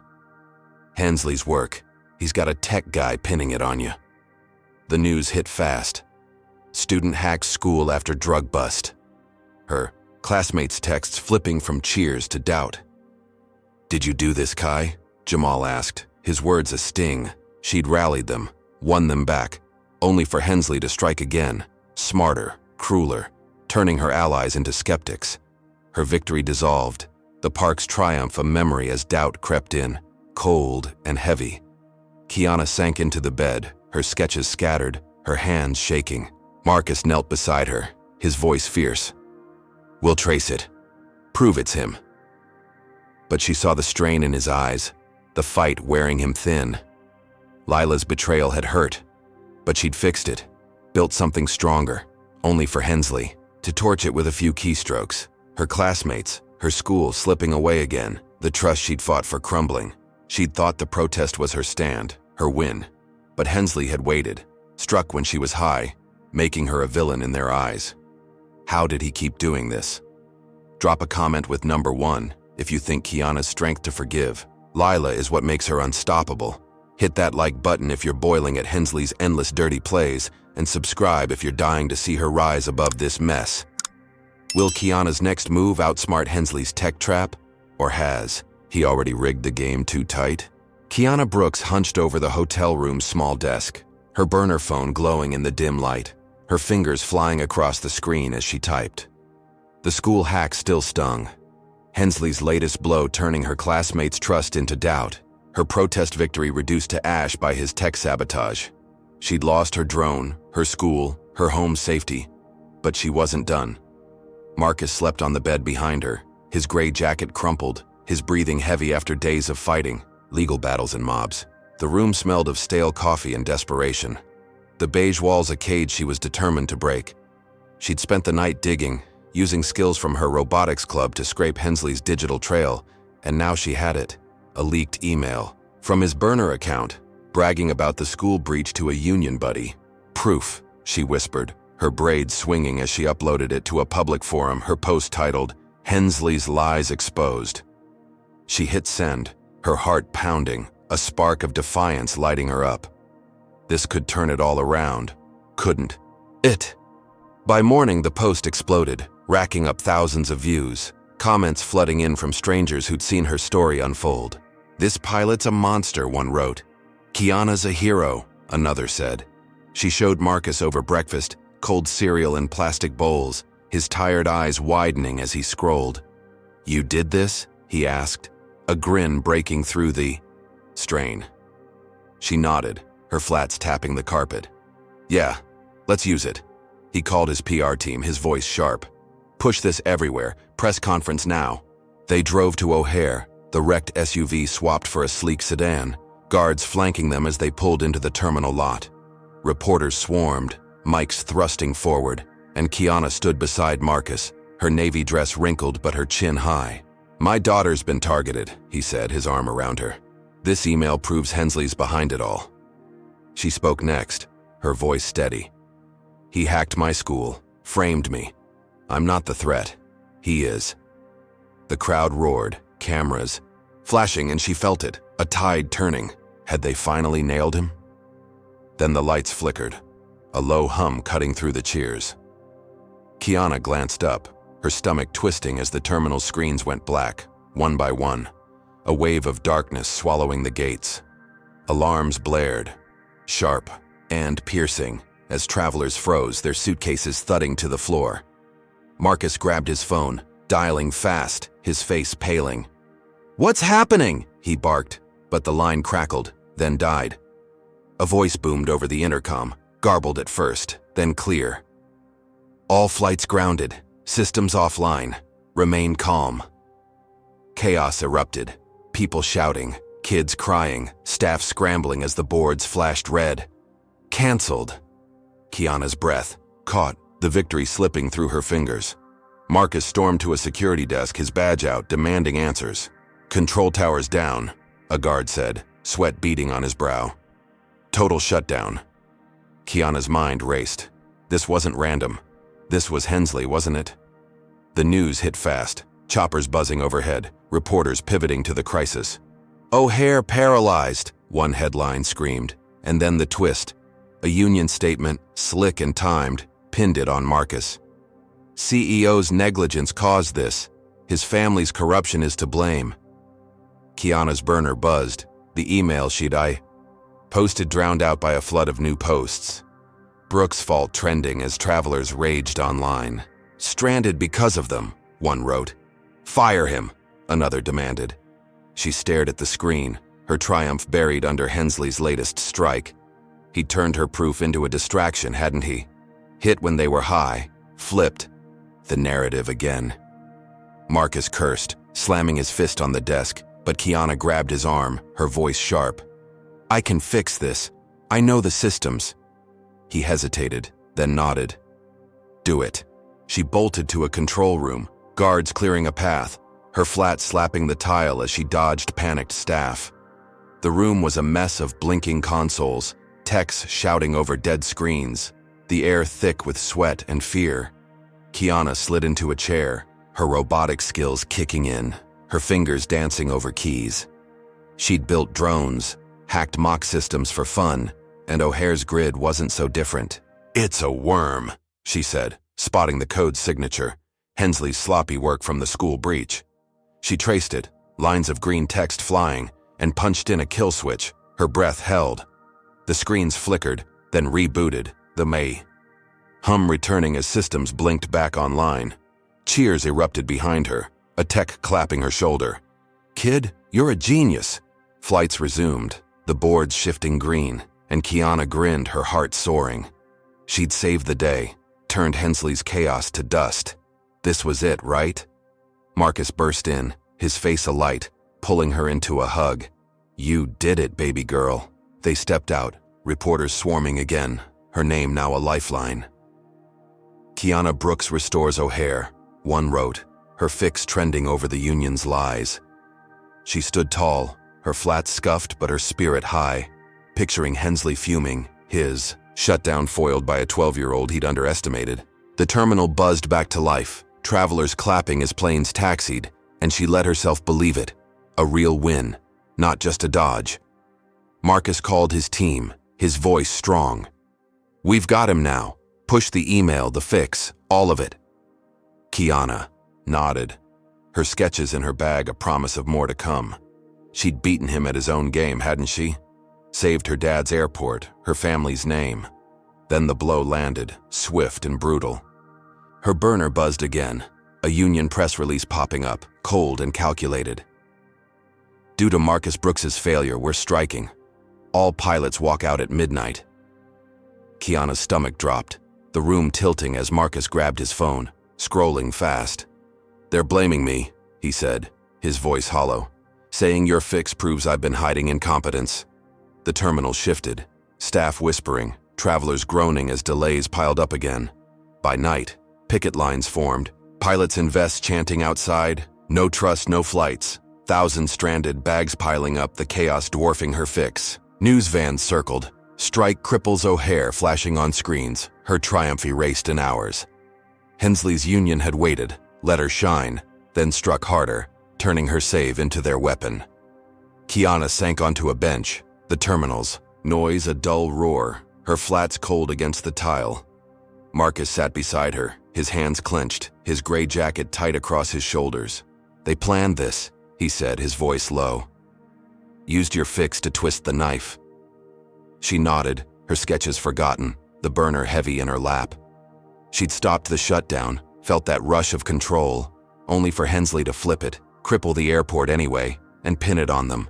"Hensley's work. He's got a tech guy pinning it on you." The news hit fast. Student hacks school after drug bust. Her classmates' texts flipping from cheers to doubt. "Did you do this, Kai?" Jamal asked, his words a sting. She'd rallied them, won them back, only for Hensley to strike again, smarter, crueler, turning her allies into skeptics. Her victory dissolved, the park's triumph a memory as doubt crept in, cold and heavy. Kiana sank into the bed, her sketches scattered, her hands shaking. Marcus knelt beside her, his voice fierce. "We'll trace it. Prove it's him." But she saw the strain in his eyes, the fight wearing him thin. Lila's betrayal had hurt, but she'd fixed it, built something stronger, only for Hensley, to torch it with a few keystrokes. Her classmates, her school slipping away again, the trust she'd fought for crumbling. She'd thought the protest was her stand, her win. But Hensley had waited, struck when she was high, making her a villain in their eyes. How did he keep doing this? Drop a comment with number 1 if you think Kiana's strength to forgive. Lila is what makes her unstoppable. Hit that like button if you're boiling at Hensley's endless dirty plays, and subscribe if you're dying to see her rise above this mess. Will Kiana's next move outsmart Hensley's tech trap? Or has he already rigged the game too tight? Kiana Brooks hunched over the hotel room's small desk, her burner phone glowing in the dim light, her fingers flying across the screen as she typed. The school hack still stung. Hensley's latest blow turning her classmates' trust into doubt, her protest victory reduced to ash by his tech sabotage. She'd lost her drone, her school, her home safety, but she wasn't done. Marcus slept on the bed behind her, his gray jacket crumpled, his breathing heavy after days of fighting, legal battles and mobs. The room smelled of stale coffee and desperation. The beige walls a cage she was determined to break. She'd spent the night digging, using skills from her robotics club to scrape Hensley's digital trail, and now she had it, a leaked email from his burner account, bragging about the school breach to a union buddy. Proof, she whispered, her braids swinging as she uploaded it to a public forum, her post titled, "Hensley's Lies Exposed." She hit send, her heart pounding, a spark of defiance lighting her up. This could turn it all around, couldn't it? By morning, the post exploded, racking up thousands of views, comments flooding in from strangers who'd seen her story unfold. "This pilot's a monster," one wrote. "Kiana's a hero," another said. She showed Marcus over breakfast, cold cereal in plastic bowls, his tired eyes widening as he scrolled. "You did this?" he asked, a grin breaking through the strain. She nodded, her flats tapping the carpet. "Yeah, let's use it." He called his PR team, his voice sharp. "Push this everywhere, press conference now." They drove to O'Hare, the wrecked SUV swapped for a sleek sedan, guards flanking them as they pulled into the terminal lot. Reporters swarmed, mics thrusting forward, and Kiana stood beside Marcus, her navy dress wrinkled but her chin high. "My daughter's been targeted," he said, his arm around her. "This email proves Hensley's behind it all." She spoke next, her voice steady. "He hacked my school, framed me. I'm not the threat. He is." The crowd roared, cameras flashing, and she felt it, a tide turning. Had they finally nailed him? Then the lights flickered, a low hum cutting through the cheers. Kiana glanced up, her stomach twisting as the terminal screens went black, one by one, a wave of darkness swallowing the gates. Alarms blared, sharp and piercing, as travelers froze, their suitcases thudding to the floor. Marcus grabbed his phone, dialing fast, his face paling. "What's happening?" he barked, but the line crackled, then died. A voice boomed over the intercom, garbled at first, then clear. "All flights grounded, systems offline, remain calm." Chaos erupted, people shouting, kids crying, staff scrambling as the boards flashed red. "Cancelled." Kiana's breath caught, the victory slipping through her fingers. Marcus stormed to a security desk, his badge out, demanding answers. "Control towers down," a guard said, sweat beading on his brow. "Total shutdown." Kiana's mind raced. This wasn't random. This was Hensley, wasn't it? The news hit fast, choppers buzzing overhead, reporters pivoting to the crisis. "O'Hare paralyzed," one headline screamed, and then the twist. A union statement, slick and timed, pinned it on Marcus. "CEO's negligence caused this. His family's corruption is to blame." Kiana's burner buzzed, the email she'd posted drowned out by a flood of new posts. Brooks' fault trending as travelers raged online. "Stranded because of them," one wrote. "Fire him," another demanded. She stared at the screen, her triumph buried under Hensley's latest strike. He'd turned her proof into a distraction, hadn't he? Hit when they were high, flipped. The narrative again. Marcus cursed, slamming his fist on the desk, but Kiana grabbed his arm, her voice sharp. "I can fix this. I know the systems." He hesitated, then nodded. "Do it." She bolted to a control room, guards clearing a path, her flat slapping the tile as she dodged panicked staff. The room was a mess of blinking consoles, techs shouting over dead screens, the air thick with sweat and fear. Kiana slid into a chair, her robotic skills kicking in, her fingers dancing over keys. She'd built drones, hacked mock systems for fun, and O'Hare's grid wasn't so different. "It's a worm," she said, spotting the code signature, Hensley's sloppy work from the school breach. She traced it, lines of green text flying, and punched in a kill switch, her breath held. The screens flickered, then rebooted, the May hum returning as systems blinked back online. Cheers erupted behind her, a tech clapping her shoulder. "Kid, you're a genius." Flights resumed, the boards shifting green, and Kiana grinned, her heart soaring. She'd saved the day, turned Hensley's chaos to dust. This was it, right? Marcus burst in, his face alight, pulling her into a hug. "You did it, baby girl." They stepped out, reporters swarming again, her name now a lifeline. Kiana Brooks restores O'Hare, one wrote, her fix trending over the union's lies. She stood tall, her flat scuffed but her spirit high, picturing Hensley fuming, his shutdown foiled by a 12-year-old he'd underestimated. The terminal buzzed back to life, travelers clapping as planes taxied, and she let herself believe it. A real win, not just a dodge. Marcus called his team, his voice strong. "We've got him now. Push the email, the fix, all of it." Kiana nodded, her sketches in her bag a promise of more to come. She'd beaten him at his own game, hadn't she? Saved her dad's airport, her family's name. Then the blow landed, swift and brutal. Her burner buzzed again, a union press release popping up, cold and calculated. "Due to Marcus Brooks's failure, we're striking. All pilots walk out at midnight." Kiana's stomach dropped, the room tilting as Marcus grabbed his phone, scrolling fast. "They're blaming me," he said, his voice hollow, "saying your fix proves I've been hiding incompetence." The terminal shifted, staff whispering, travelers groaning as delays piled up again. By night, picket lines formed, pilots in vests chanting outside, "No trust, no flights." Thousands stranded, bags piling up, the chaos dwarfing her fix. News vans circled, strike cripples O'Hare flashing on screens, her triumph erased in hours. Hensley's union had waited, let her shine, then struck harder, turning her save into their weapon. Kiana sank onto a bench, the terminals, noise a dull roar, her flats cold against the tile. Marcus sat beside her, his hands clenched, his gray jacket tight across his shoulders. "They planned this," he said, his voice low. "Used your fix to twist the knife." She nodded, her sketches forgotten, the burner heavy in her lap. She'd stopped the shutdown, felt that rush of control, only for Hensley to flip it, cripple the airport anyway, and pin it on them.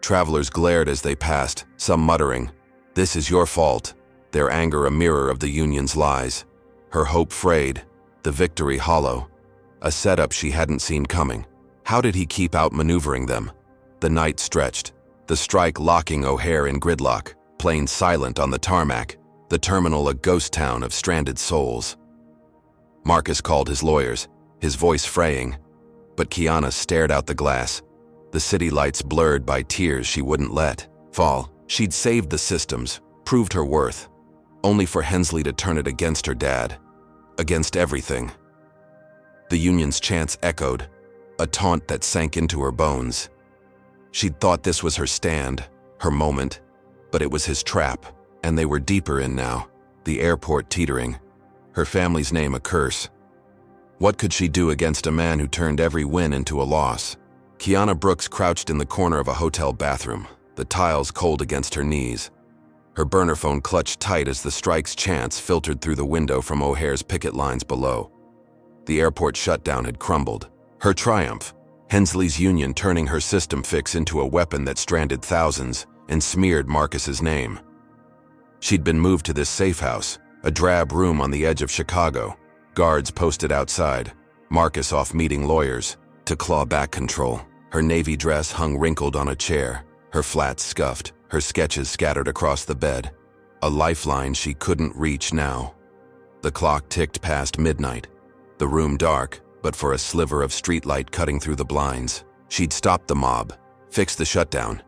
Travelers glared as they passed, some muttering, "This is your fault," their anger a mirror of the union's lies. Her hope frayed, the victory hollow. A setup she hadn't seen coming. How did he keep outmaneuvering them? The night stretched, the strike locking O'Hare in gridlock, planes silent on the tarmac, the terminal a ghost town of stranded souls. Marcus called his lawyers, his voice fraying, but Kiana stared out the glass, the city lights blurred by tears she wouldn't let fall. She'd saved the systems, proved her worth, only for Hensley to turn it against her dad, against everything. The union's chants echoed, a taunt that sank into her bones. She'd thought this was her stand, her moment, but it was his trap, and they were deeper in now, the airport teetering, her family's name a curse. What could she do against a man who turned every win into a loss? Kiana Brooks crouched in the corner of a hotel bathroom, the tiles cold against her knees. Her burner phone clutched tight as the strike's chants filtered through the window from O'Hare's picket lines below. The airport shutdown had crumbled. Her triumph, Hensley's union turning her system fix into a weapon that stranded thousands and smeared Marcus's name. She'd been moved to this safe house, a drab room on the edge of Chicago, guards posted outside, Marcus off meeting lawyers, to claw back control. Her navy dress hung wrinkled on a chair, her flats scuffed, her sketches scattered across the bed, a lifeline she couldn't reach now. The clock ticked past midnight, the room dark, but for a sliver of streetlight cutting through the blinds. She'd stopped the mob, fixed the shutdown,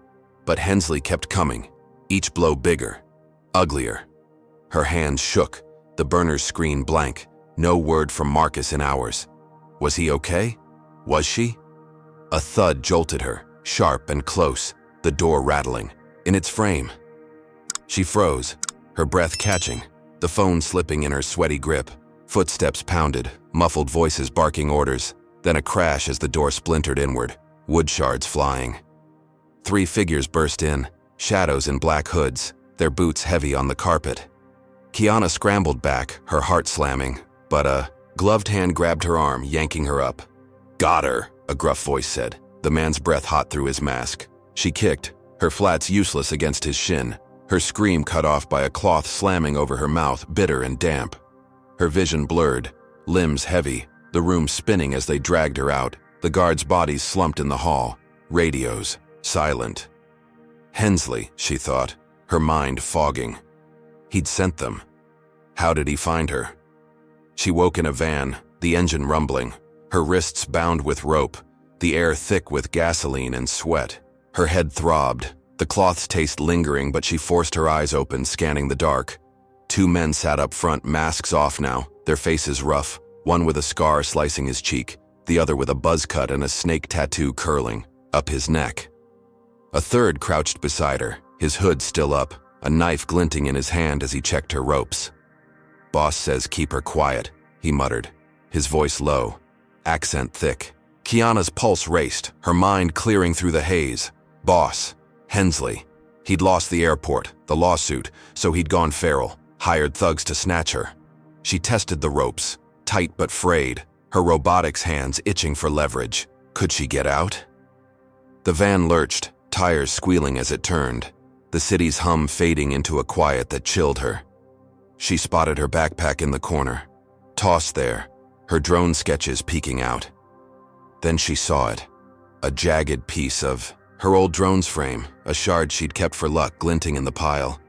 but Hensley kept coming, each blow bigger, uglier. Her hands shook, the burner's screen blank, no word from Marcus in hours. Was he okay? Was she? A thud jolted her, sharp and close, the door rattling. In its frame. She froze, her breath catching, the phone slipping in her sweaty grip. Footsteps pounded, muffled voices barking orders, then a crash as the door splintered inward, wood shards flying. 3 figures burst in, shadows in black hoods, their boots heavy on the carpet. Kiana scrambled back, her heart slamming, but a gloved hand grabbed her arm, yanking her up. "Got her," a gruff voice said, the man's breath hot through his mask. She kicked, her flats useless against his shin, her scream cut off by a cloth slamming over her mouth, bitter and damp. Her vision blurred, limbs heavy, the room spinning as they dragged her out, the guards' bodies slumped in the hall, radios, silent. Hensley, she thought, her mind fogging. He'd sent them. How did he find her? She woke in a van, the engine rumbling, her wrists bound with rope, the air thick with gasoline and sweat. Her head throbbed, the cloth's taste lingering, but she forced her eyes open, scanning the dark. 2 men sat up front, masks off now, their faces rough, one with a scar slicing his cheek, the other with a buzz cut and a snake tattoo curling up his neck. A third crouched beside her, his hood still up, a knife glinting in his hand as he checked her ropes. "Boss says keep her quiet," he muttered, his voice low, accent thick. Kiana's pulse raced, her mind clearing through the haze. Boss, Hensley. He'd lost the airport, the lawsuit, so he'd gone feral, hired thugs to snatch her. She tested the ropes, tight but frayed, her robotics hands itching for leverage. Could she get out? The van lurched, tires squealing as it turned, the city's hum fading into a quiet that chilled her. She spotted her backpack in the corner, tossed there, her drone sketches peeking out. Then she saw it, a jagged piece of her old drone's frame, a shard she'd kept for luck glinting in the pile.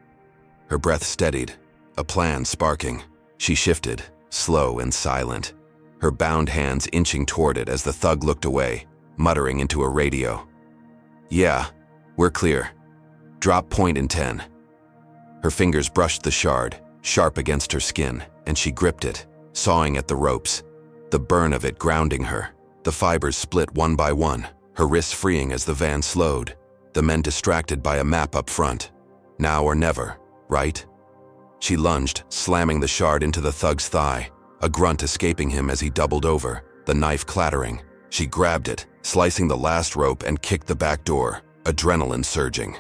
Her breath steadied, a plan sparking. She shifted, slow and silent, her bound hands inching toward it as the thug looked away, muttering into a radio. "Yeah, we're clear. Drop point in 10. Her fingers brushed the shard, sharp against her skin, and she gripped it, sawing at the ropes, the burn of it grounding her. The fibers split one by one, her wrists freeing as the van slowed, the men distracted by a map up front. Now or never, right? She lunged, slamming the shard into the thug's thigh, a grunt escaping him as he doubled over, the knife clattering. She grabbed it, slicing the last rope, and kicked the back door, adrenaline surging.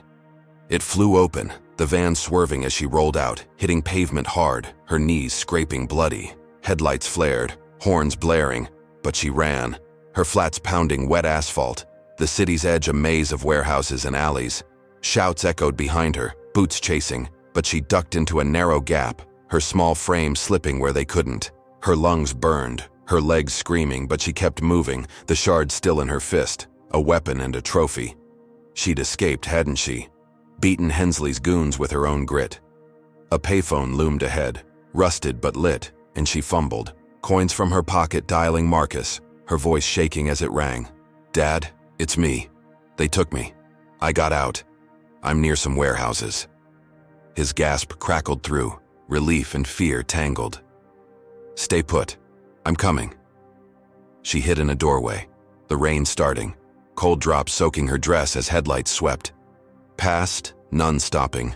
It flew open, the van swerving as she rolled out, hitting pavement hard, her knees scraping bloody. Headlights flared, horns blaring, but she ran, her flats pounding wet asphalt, the city's edge a maze of warehouses and alleys. Shouts echoed behind her, boots chasing, but she ducked into a narrow gap, her small frame slipping where they couldn't. Her lungs burned, her legs screaming, but she kept moving, the shard still in her fist, a weapon and a trophy. She'd escaped, hadn't she? Beaten Hensley's goons with her own grit. A payphone loomed ahead, rusted but lit, and she fumbled, coins from her pocket dialing Marcus, her voice shaking as it rang. "Dad, it's me. They took me. I got out. I'm near some warehouses." His gasp crackled through, relief and fear tangled. "Stay put. I'm coming." She hid in a doorway, the rain starting, cold drops soaking her dress as headlights swept. Past, none stopping.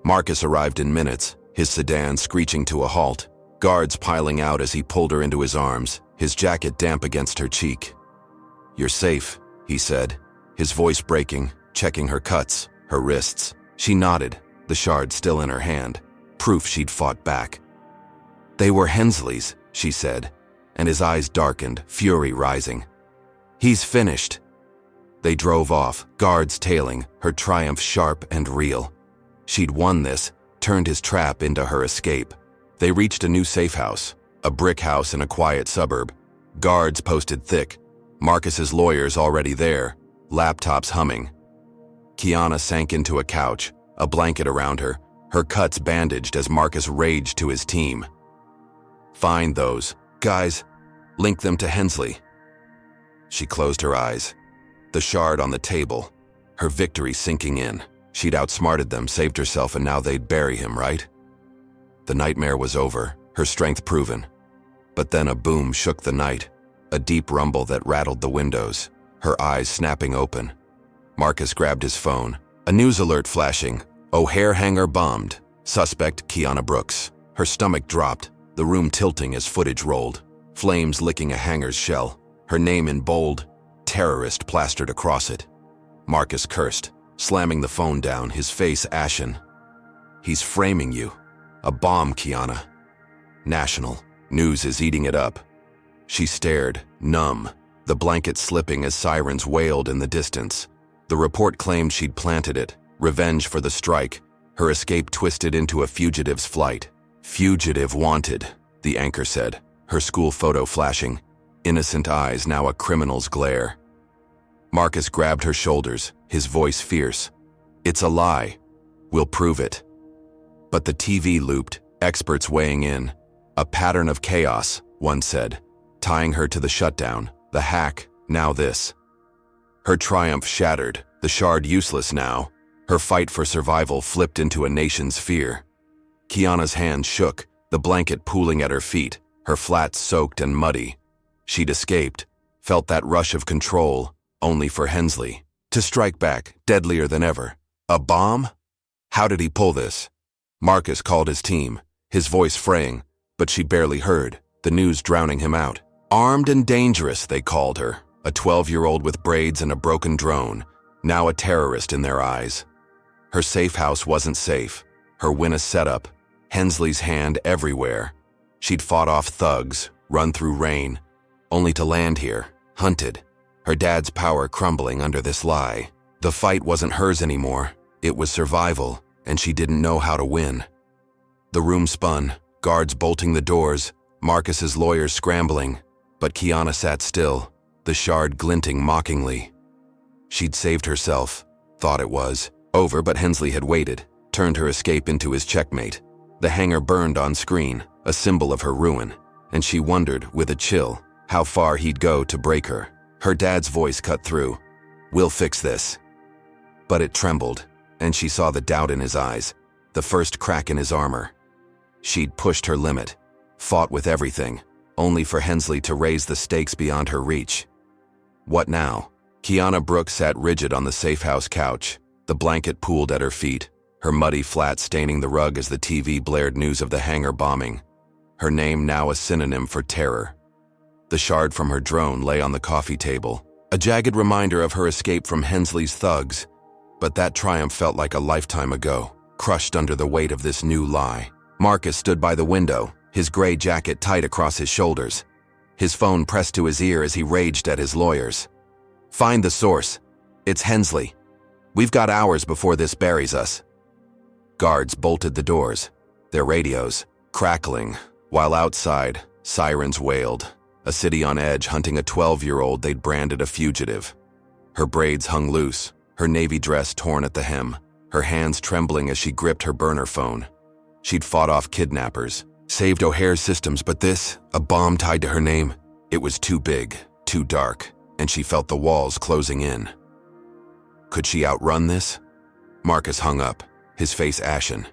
Marcus arrived in minutes, his sedan screeching to a halt, guards piling out as he pulled her into his arms, his jacket damp against her cheek. "You're safe," he said, his voice breaking, checking her cuts, her wrists. She nodded, the shard still in her hand, proof she'd fought back. "They were Hensley's," she said, and his eyes darkened, fury rising. "He's finished." They drove off, guards tailing, her triumph sharp and real. She'd won this, turned his trap into her escape. They reached a new safe house, a brick house in a quiet suburb. Guards posted thick, Marcus's lawyers already there, laptops humming. Kiana sank into a couch, a blanket around her, her cuts bandaged as Marcus raged to his team. "Find those guys. Link them to Hensley." She closed her eyes. The shard on the table, her victory sinking in. She'd outsmarted them, saved herself, and now they'd bury him, right? The nightmare was over, her strength proven. But then a boom shook the night, a deep rumble that rattled the windows. her eyes snapping open. Marcus grabbed his phone. A news alert flashing. O'Hare hangar bombed. Suspect Kiana Brooks. Her stomach dropped, the room tilting as footage rolled. Flames licking a hangar's shell. Her name in bold, terrorist plastered across it. Marcus cursed, slamming the phone down, his face ashen. He's framing you. A bomb, Kiana. National. News is eating it up. She stared, numb, the blanket slipping as sirens wailed in the distance. The report claimed she'd planted it, revenge for the strike, her escape twisted into a fugitive's flight. Fugitive wanted, the anchor said, her school photo flashing, innocent eyes now a criminal's glare. Marcus grabbed her shoulders, his voice fierce. It's a lie. We'll prove it. But the TV looped, experts weighing in. A pattern of chaos, one said, tying her to the shutdown, the hack, now this. Her triumph shattered, the shard useless now. Her fight for survival flipped into a nation's fear. Kiana's hand shook, the blanket pooling at her feet, her flats soaked and muddy. She'd escaped, felt that rush of control, only for Hensley to strike back, deadlier than ever. A bomb? How did he pull this? Marcus called his team, his voice fraying, but she barely heard, the news drowning him out. Armed and dangerous, they called her, a 12-year-old with braids and a broken drone, now a terrorist in their eyes. Her safe house wasn't safe, her win a setup, Hensley's hand everywhere. She'd fought off thugs, run through rain, only to land here, hunted, her dad's power crumbling under this lie. The fight wasn't hers anymore, it was survival, and she didn't know how to win. The room spun, guards bolting the doors, Marcus's lawyers scrambling, but Kiana sat still, the shard glinting mockingly. She'd saved herself, thought it was over, but Hensley had waited, turned her escape into his checkmate. The hangar burned on screen, a symbol of her ruin, and she wondered, with a chill, how far he'd go to break her. Her dad's voice cut through. We'll fix this. But it trembled, and she saw the doubt in his eyes, the first crack in his armor. She'd pushed her limit, fought with everything, only for Hensley to raise the stakes beyond her reach. What now? Kiana Brooks sat rigid on the safe house couch, the blanket pooled at her feet, her muddy flat staining the rug as the TV blared news of the hangar bombing. Her name now a synonym for terror. The shard from her drone lay on the coffee table, a jagged reminder of her escape from Hensley's thugs. But that triumph felt like a lifetime ago, crushed under the weight of this new lie. Marcus stood by the window, his gray jacket tight across his shoulders, his phone pressed to his ear as he raged at his lawyers. Find the source. It's Hensley. We've got hours before this buries us. Guards bolted the doors, their radios crackling, while outside, sirens wailed, a city on edge hunting a 12-year-old they'd branded a fugitive. Her braids hung loose, her navy dress torn at the hem, her hands trembling as she gripped her burner phone. She'd fought off kidnappers, saved O'Hare's systems, but this, a bomb tied to her name, it was too big, too dark, and she felt the walls closing in. Could she outrun this? Marcus hung up, his face ashen,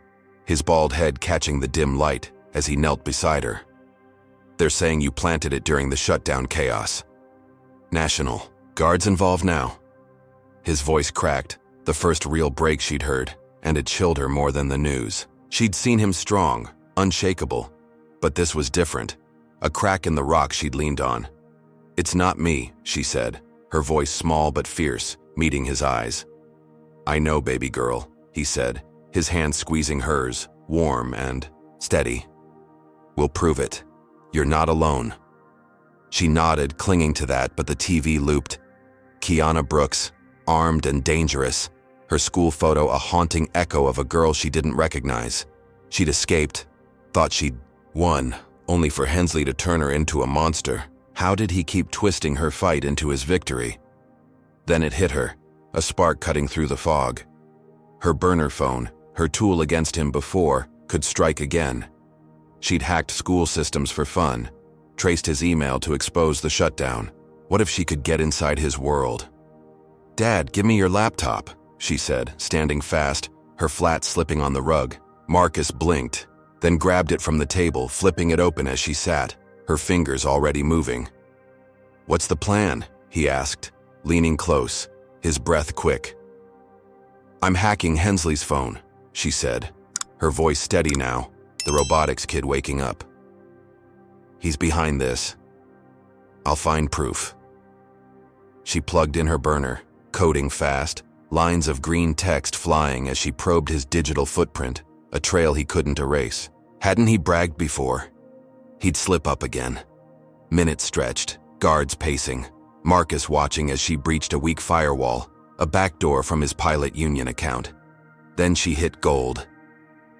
his bald head catching the dim light as he knelt beside her. They're saying you planted it during the shutdown chaos. National Guard's involved now. His voice cracked, the first real break she'd heard, and it chilled her more than the news. She'd seen him strong, unshakable, but this was different, a crack in the rock she'd leaned on. It's not me, she said, her voice small but fierce, meeting his eyes. I know, baby girl, he said, his hand squeezing hers, warm and steady. We'll prove it. You're not alone. She nodded, clinging to that, but the TV looped. Kiana Brooks, armed and dangerous, her school photo a haunting echo of a girl she didn't recognize. She'd escaped, thought she'd won, only for Hensley to turn her into a monster. How did he keep twisting her fight into his victory? Then it hit her, a spark cutting through the fog. Her burner phone, her tool against him before, could strike again. She'd hacked school systems for fun, traced his email to expose the shutdown. What if she could get inside his world? Dad, give me your laptop, she said, standing fast, her flat slipping on the rug. Marcus blinked, then grabbed it from the table, flipping it open as she sat, her fingers already moving. What's the plan? He asked, leaning close, his breath quick. "I'm hacking Hensley's phone," she said, her voice steady now, the robotics kid waking up. "He's behind this. I'll find proof." She plugged in her burner, coding fast, lines of green text flying as she probed his digital footprint, a trail he couldn't erase. Hadn't he bragged before? He'd slip up again. Minutes stretched, guards pacing, Marcus watching as she breached a weak firewall, a backdoor from his pilot union account. Then she hit gold.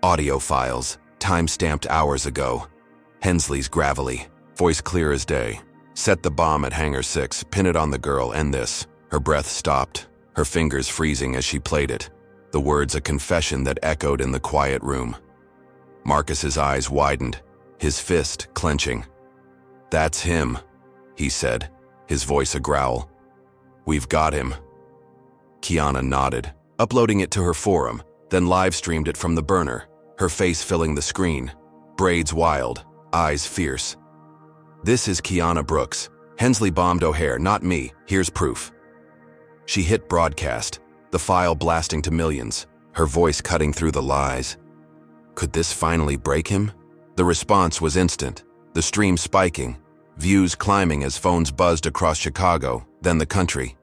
Audio files, time-stamped hours ago. Hensley's gravelly, voice clear as day. "Set the bomb at Hangar 6, pin it on the girl, end this." Her breath stopped, her fingers freezing as she played it, the words a confession that echoed in the quiet room. Marcus's eyes widened, his fist clenching. "That's him," he said, his voice a growl. "We've got him." Kiana nodded, uploading it to her forum, then live-streamed it from the burner, her face filling the screen, braids wild, eyes fierce. "This is Kiana Brooks. Hensley bombed O'Hare, not me. Here's proof." She hit broadcast, the file blasting to millions, her voice cutting through the lies. Could this finally break him? The response was instant, the stream spiking, views climbing as phones buzzed across Chicago, then the country.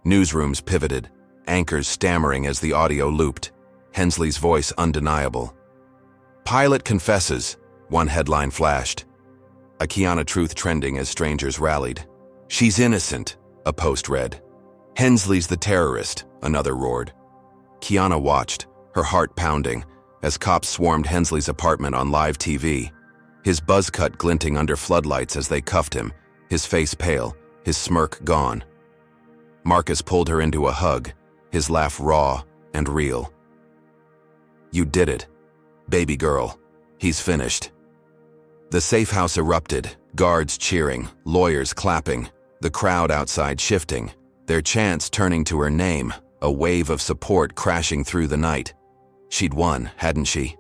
Newsrooms pivoted, anchors stammering as the audio looped, Hensley's voice undeniable. "Pilot confesses," one headline flashed. A Kiana truth trending as strangers rallied. "She's innocent," a post read. "Hensley's the terrorist," another roared. Kiana watched, her heart pounding, as cops swarmed Hensley's apartment on live TV, his buzz cut glinting under floodlights as they cuffed him, his face pale, his smirk gone. Marcus pulled her into a hug, his laugh raw and real. "You did it, baby girl. He's finished." The safe house erupted, guards cheering, lawyers clapping, the crowd outside shifting, their chants turning to her name, a wave of support crashing through the night. She'd won, hadn't she?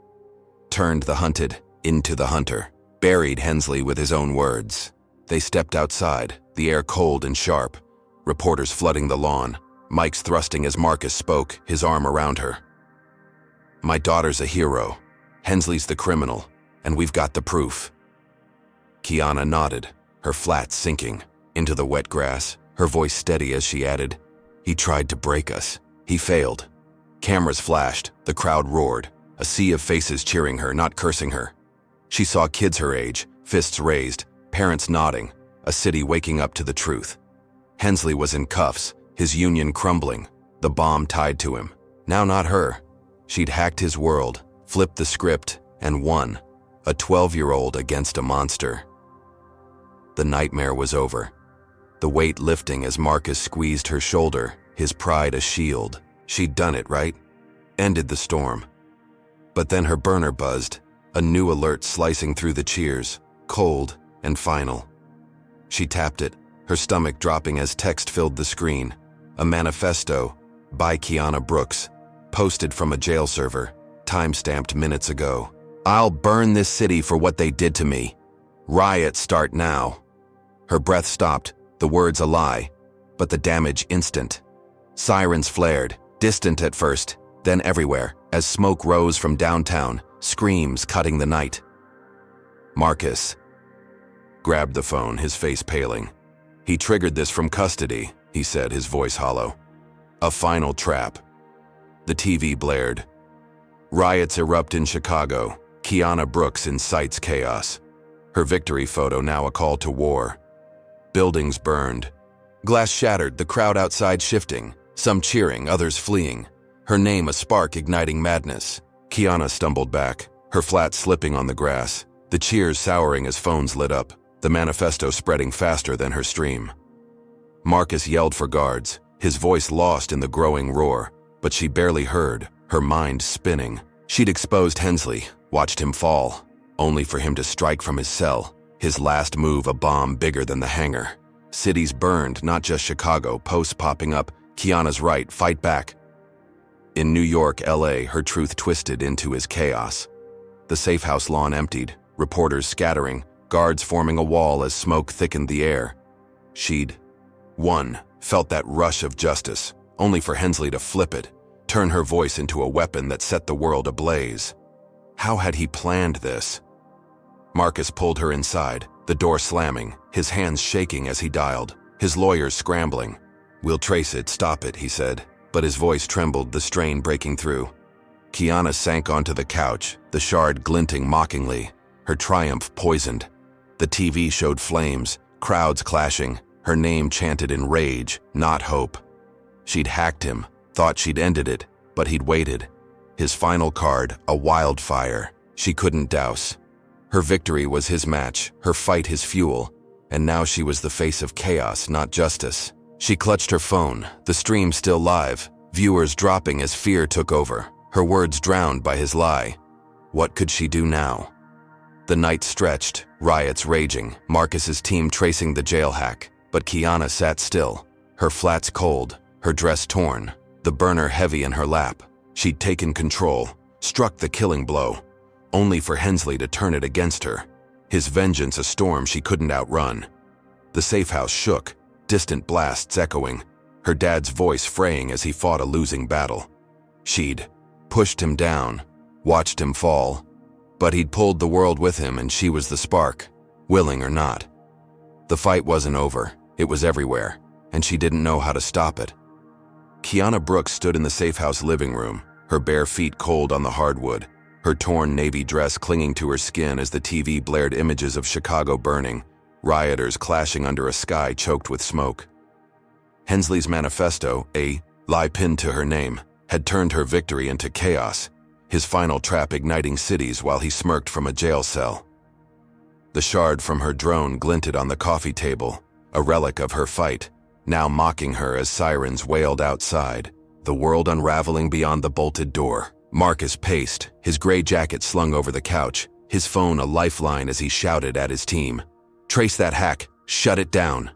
Turned the hunted into the hunter, buried Hensley with his own words. They stepped outside, the air cold and sharp, reporters flooding the lawn, mics thrusting as Marcus spoke, his arm around her. "My daughter's a hero. Hensley's the criminal, and we've got the proof." Kiana nodded, her flat sinking into the wet grass, her voice steady as she added, "He tried to break us. He failed." Cameras flashed, the crowd roared, a sea of faces cheering her, not cursing her. She saw kids her age, fists raised, parents nodding, a city waking up to the truth. Hensley was in cuffs, his union crumbling, the bomb tied to him. Now not her. She'd hacked his world, flipped the script, and won. A 12-year-old against a monster. The nightmare was over. The weight lifting as Marcus squeezed her shoulder, his pride a shield. She'd done it, right? Ended the storm. But then her burner buzzed, a new alert slicing through the cheers, cold and final. She tapped it, her stomach dropping as text filled the screen. A manifesto, by Kiana Brooks, posted from a jail server, time-stamped minutes ago. "I'll burn this city for what they did to me. Riots start now." Her breath stopped, the words a lie, but the damage instant. Sirens flared, distant at first, then everywhere, as smoke rose from downtown, screams cutting the night. Marcus grabbed the phone, his face paling. "He triggered this from custody," he said, his voice hollow. "A final trap." The TV blared. Riots erupt in Chicago. Kiana Brooks incites chaos. Her victory photo now a call to war. Buildings burned. Glass shattered, the crowd outside shifting, some cheering, others fleeing. Her name a spark igniting madness. Kiana stumbled back, her flat slipping on the grass, the cheers souring as phones lit up, the manifesto spreading faster than her stream. Marcus yelled for guards, his voice lost in the growing roar, but she barely heard, her mind spinning. She'd exposed Hensley, watched him fall, only for him to strike from his cell, his last move a bomb bigger than the hangar. Cities burned, not just Chicago, posts popping up, Kiana's right, fight back. In New York, LA, her truth twisted into his chaos. The safe house lawn emptied, reporters scattering, guards forming a wall as smoke thickened the air. She'd won. felt that rush of justice, only for Hensley to flip it, turn her voice into a weapon that set the world ablaze. How had he planned this? Marcus pulled her inside, the door slamming, his hands shaking as he dialed, his lawyers scrambling. "We'll trace it, stop it," he said, but his voice trembled, the strain breaking through. Kiana sank onto the couch, the shard glinting mockingly, her triumph poisoned. The TV showed flames, crowds clashing, her name chanted in rage, not hope. She'd hacked him, thought she'd ended it, but he'd waited. His final card, a wildfire, she couldn't douse. Her victory was his match, her fight his fuel, and now she was the face of chaos, not justice. She clutched her phone, the stream still live, viewers dropping as fear took over, her words drowned by his lie. What could she do now? The night stretched, riots raging, Marcus's team tracing the jail hack, but Kiana sat still, her flats cold, her dress torn, the burner heavy in her lap. She'd taken control, struck the killing blow, only for Hensley to turn it against her, his vengeance a storm she couldn't outrun. The safe house shook, distant blasts echoing, her dad's voice fraying as he fought a losing battle. She'd pushed him down, watched him fall, but he'd pulled the world with him and she was the spark, willing or not. The fight wasn't over, it was everywhere, and she didn't know how to stop it. Kiana Brooks stood in the safe house living room, her bare feet cold on the hardwood, her torn navy dress clinging to her skin as the TV blared images of Chicago burning, rioters clashing under a sky choked with smoke. Hensley's manifesto, a lie pinned to her name, had turned her victory into chaos, his final trap igniting cities while he smirked from a jail cell. The shard from her drone glinted on the coffee table, a relic of her fight, now mocking her as sirens wailed outside, the world unraveling beyond the bolted door. Marcus paced, his gray jacket slung over the couch, his phone a lifeline as he shouted at his team. "Trace that hack, shut it down."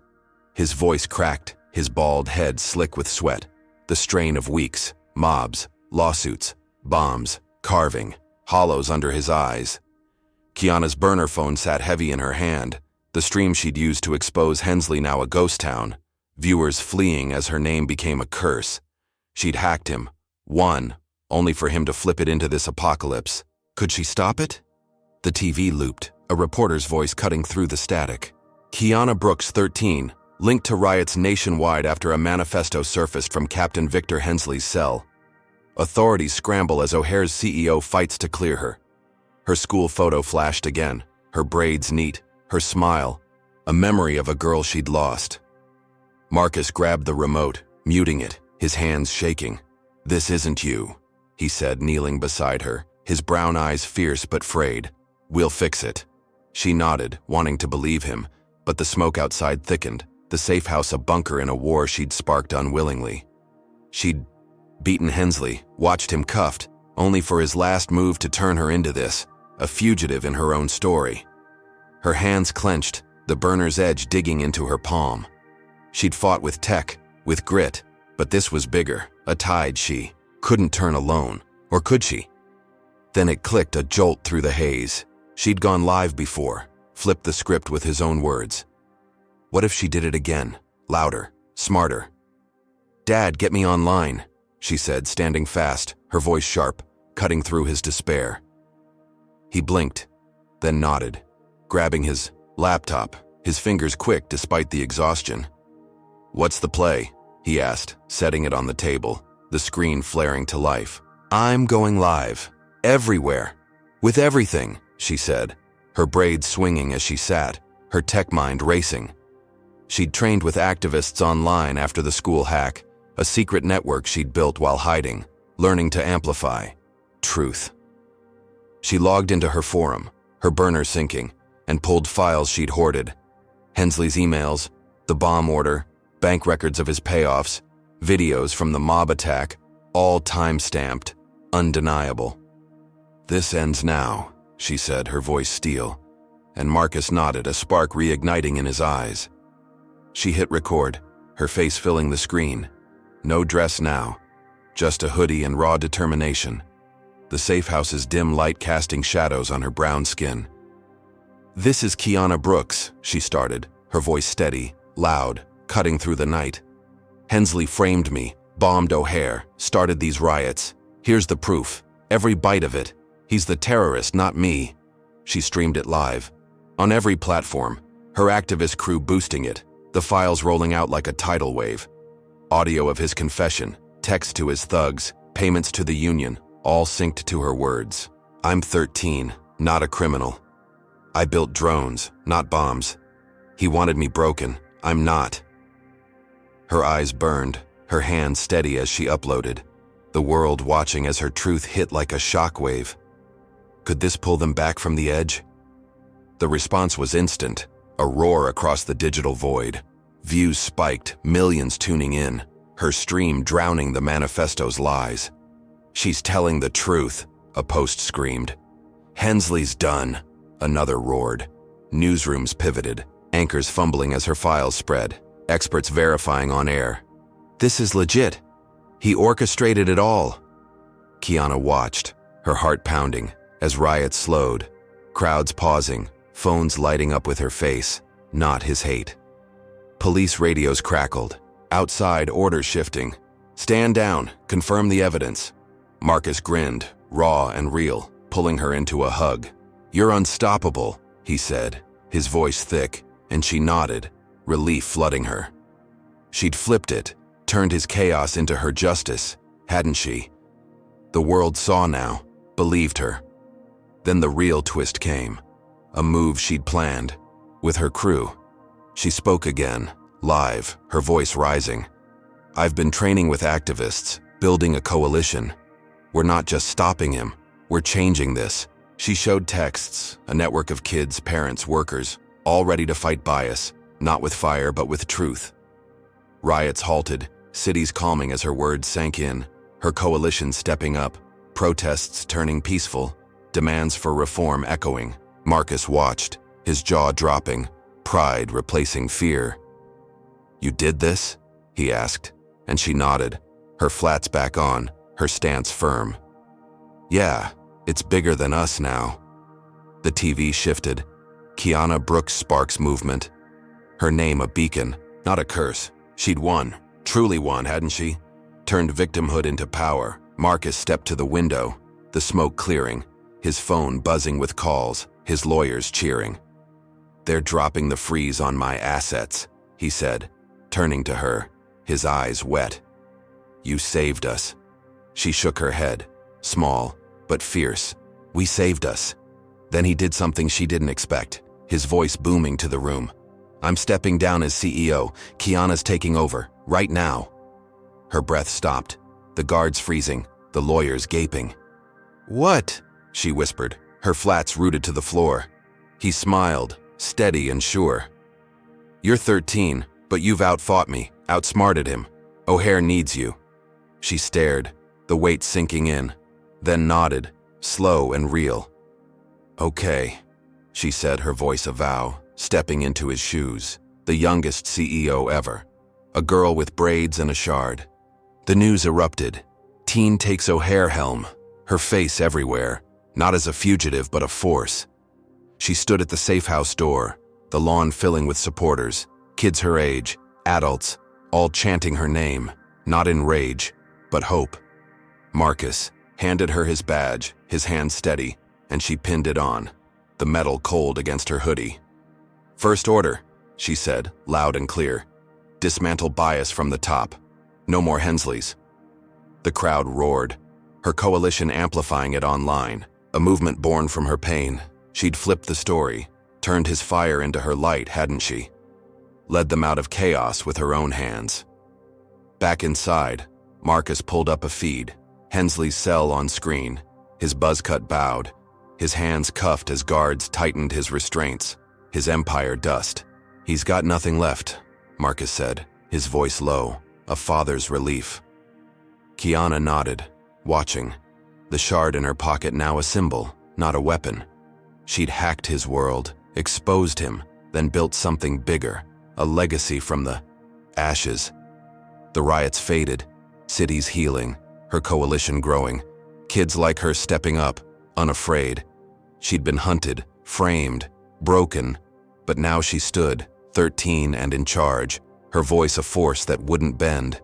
His voice cracked, his bald head slick with sweat, the strain of weeks, mobs, lawsuits, bombs, carving, hollows under his eyes. Kiana's burner phone sat heavy in her hand, the stream she'd used to expose Hensley now a ghost town, viewers fleeing as her name became a curse. She'd hacked him, won, only for him to flip it into this apocalypse. Could she stop it? The TV looped, a reporter's voice cutting through the static. Kiana Brooks, 13, linked to riots nationwide after a manifesto surfaced from Captain Victor Hensley's cell. Authorities scramble as O'Hare's CEO fights to clear her. Her school photo flashed again, her braids neat, her smile, a memory of a girl she'd lost. Marcus grabbed the remote, muting it, his hands shaking. "This isn't you," he said, kneeling beside her, his brown eyes fierce but frayed. "We'll fix it." She nodded, wanting to believe him, but the smoke outside thickened, the safe house a bunker in a war she'd sparked unwillingly. She'd beaten Hensley, watched him cuffed, only for his last move to turn her into this, a fugitive in her own story. Her hands clenched, the burner's edge digging into her palm. She'd fought with tech, with grit, but this was bigger, a tide she couldn't turn alone, or could she? Then it clicked, a jolt through the haze. She'd gone live before, flipped the script with his own words. What if she did it again, louder, smarter? "Dad, get me online," she said, standing fast, her voice sharp, cutting through his despair. He blinked, then nodded, grabbing his laptop, his fingers quick despite the exhaustion. "What's the play?" he asked, setting it on the table, the screen flaring to life. "I'm going live, everywhere, with everything," she said, her braids swinging as she sat, her tech mind racing. She'd trained with activists online after the school hack, a secret network she'd built while hiding, learning to amplify truth. She logged into her forum, her burner syncing, and pulled files she'd hoarded. Hensley's emails, the bomb order, bank records of his payoffs, videos from the mob attack, all time-stamped, undeniable. "This ends now," she said, her voice steel, and Marcus nodded, a spark reigniting in his eyes. She hit record, her face filling the screen. No dress now, just a hoodie and raw determination. The safe house's dim light casting shadows on her brown skin. "This is Kiana Brooks," she started, her voice steady, loud, cutting through the night. Hensley framed me, bombed O'Hare, started these riots. Here's the proof. Every bite of it. He's the terrorist, not me. She streamed it live. On every platform, her activist crew boosting it, the files rolling out like a tidal wave. Audio of his confession, text to his thugs, payments to the union, all synced to her words. I'm 13, not a criminal. I built drones, not bombs. He wanted me broken. I'm not. Her eyes burned, her hands steady as she uploaded, the world watching as her truth hit like a shockwave. Could this pull them back from the edge? The response was instant, a roar across the digital void. Views spiked, millions tuning in, her stream drowning the manifesto's lies. She's telling the truth, a post screamed. Hensley's done, another roared. Newsrooms pivoted, anchors fumbling as her files spread, experts verifying on air. This is legit. He orchestrated it all. Kiana watched, her heart pounding, as riots slowed, crowds pausing, phones lighting up with her face, not his hate. Police radios crackled, outside orders shifting. Stand down, confirm the evidence. Marcus grinned, raw and real, pulling her into a hug. You're unstoppable, he said, his voice thick, and she nodded, relief flooding her. She'd flipped it, turned his chaos into her justice, hadn't she? The world saw now, believed her. Then the real twist came, a move she'd planned, with her crew. She spoke again, live, her voice rising. I've been training with activists, building a coalition. We're not just stopping him, we're changing this. She showed texts, a network of kids, parents, workers, all ready to fight bias, not with fire but with truth. Riots halted, cities calming as her words sank in, her coalition stepping up, protests turning peaceful, demands for reform echoing. Marcus watched, his jaw dropping, pride replacing fear. You did this? He asked, and she nodded, her flats back on, her stance firm. Yeah, it's bigger than us now. The TV shifted. Kiana Brooks sparks movement. Her name a beacon, not a curse. She'd won, truly won, hadn't she? Turned victimhood into power. Marcus stepped to the window, the smoke clearing, his phone buzzing with calls, his lawyers cheering. They're dropping the freeze on my assets, he said, turning to her, his eyes wet. You saved us. She shook her head, small, but fierce. We saved us. Then he did something she didn't expect, his voice booming to the room. I'm stepping down as CEO. Kiana's taking over, right now. Her breath stopped, the guards freezing, the lawyers gaping. What? She whispered, her flats rooted to the floor. He smiled, steady and sure. You're 13, but you've outfought me, outsmarted him. O'Hare needs you. She stared, the weight sinking in, then nodded, slow and real. Okay, she said, her voice a vow, stepping into his shoes, the youngest CEO ever, a girl with braids and a shard. The news erupted. Teen takes O'Hare helm, her face everywhere, not as a fugitive but a force. She stood at the safe house door, the lawn filling with supporters, kids her age, adults, all chanting her name, not in rage, but hope. Marcus handed her his badge, his hand steady, and she pinned it on, the metal cold against her hoodie. First order, she said, loud and clear. Dismantle bias from the top. No more Hensleys. The crowd roared, her coalition amplifying it online, a movement born from her pain. She'd flipped the story, turned his fire into her light, hadn't she? Led them out of chaos with her own hands. Back inside, Marcus pulled up a feed, Hensley's cell on screen, his buzzcut bowed, his hands cuffed as guards tightened his restraints, his empire dust. He's got nothing left, Marcus said, his voice low, a father's relief. Kiana nodded, watching, the shard in her pocket now a symbol, not a weapon. She'd hacked his world, exposed him, then built something bigger, a legacy from the ashes. The riots faded, cities healing, her coalition growing, kids like her stepping up, unafraid. She'd been hunted, framed, broken, but now she stood, 13 and in charge, her voice a force that wouldn't bend.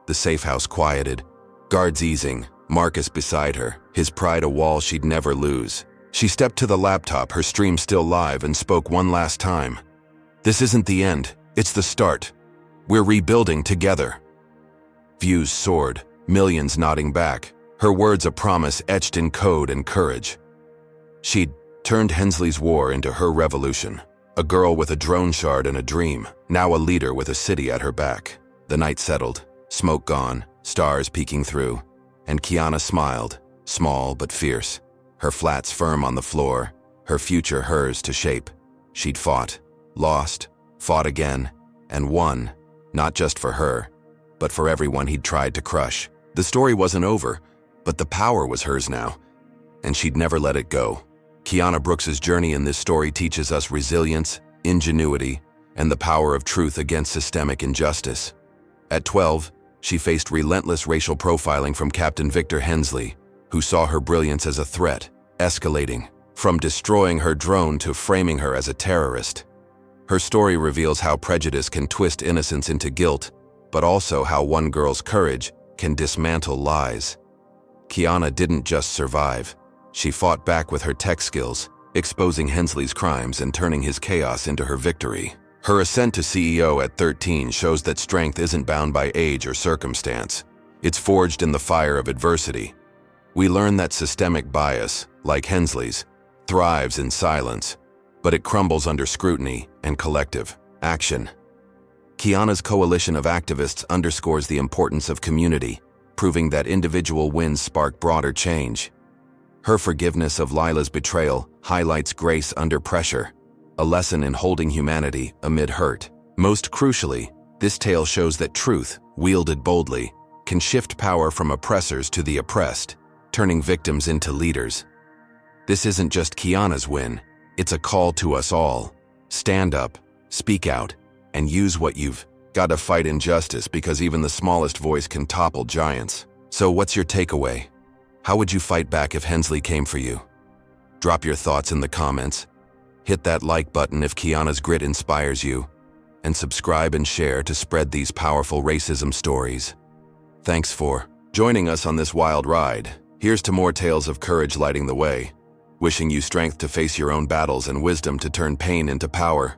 The safe house quieted, guards easing, Marcus beside her, his pride a wall she'd never lose. She stepped to the laptop, her stream still live, and spoke one last time. "This isn't the end, it's the start. We're rebuilding together." Views soared, millions nodding back, her words a promise etched in code and courage. She'd turned Hensley's war into her revolution. A girl with a drone shard and a dream, now a leader with a city at her back. The night settled, smoke gone, stars peeking through, and Kiana smiled, small but fierce, her flats firm on the floor, her future hers to shape. She'd fought, lost, fought again, and won, not just for her, but for everyone he'd tried to crush. The story wasn't over, but the power was hers now, and she'd never let it go. Kiana Brooks's journey in this story teaches us resilience, ingenuity, and the power of truth against systemic injustice. At 12, she faced relentless racial profiling from Captain Victor Hensley, who saw her brilliance as a threat, escalating, from destroying her drone to framing her as a terrorist. Her story reveals how prejudice can twist innocence into guilt, but also how one girl's courage can dismantle lies. Kiana didn't just survive. She fought back with her tech skills, exposing Hensley's crimes and turning his chaos into her victory. Her ascent to CEO at 13 shows that strength isn't bound by age or circumstance. It's forged in the fire of adversity. We learn that systemic bias, like Hensley's, thrives in silence, but it crumbles under scrutiny and collective action. Kiana's coalition of activists underscores the importance of community, proving that individual wins spark broader change. Her forgiveness of Lila's betrayal highlights grace under pressure, a lesson in holding humanity amid hurt. Most crucially, this tale shows that truth, wielded boldly, can shift power from oppressors to the oppressed, turning victims into leaders. This isn't just Kiana's win, it's a call to us all. Stand up, speak out, and use what you've got to fight injustice, because even the smallest voice can topple giants. So what's your takeaway? How would you fight back if Hensley came for you? Drop your thoughts in the comments. Hit that like button if Kiana's grit inspires you, and subscribe and share to spread these powerful racism stories. Thanks for joining us on this wild ride. Here's to more tales of courage lighting the way. Wishing you strength to face your own battles and wisdom to turn pain into power.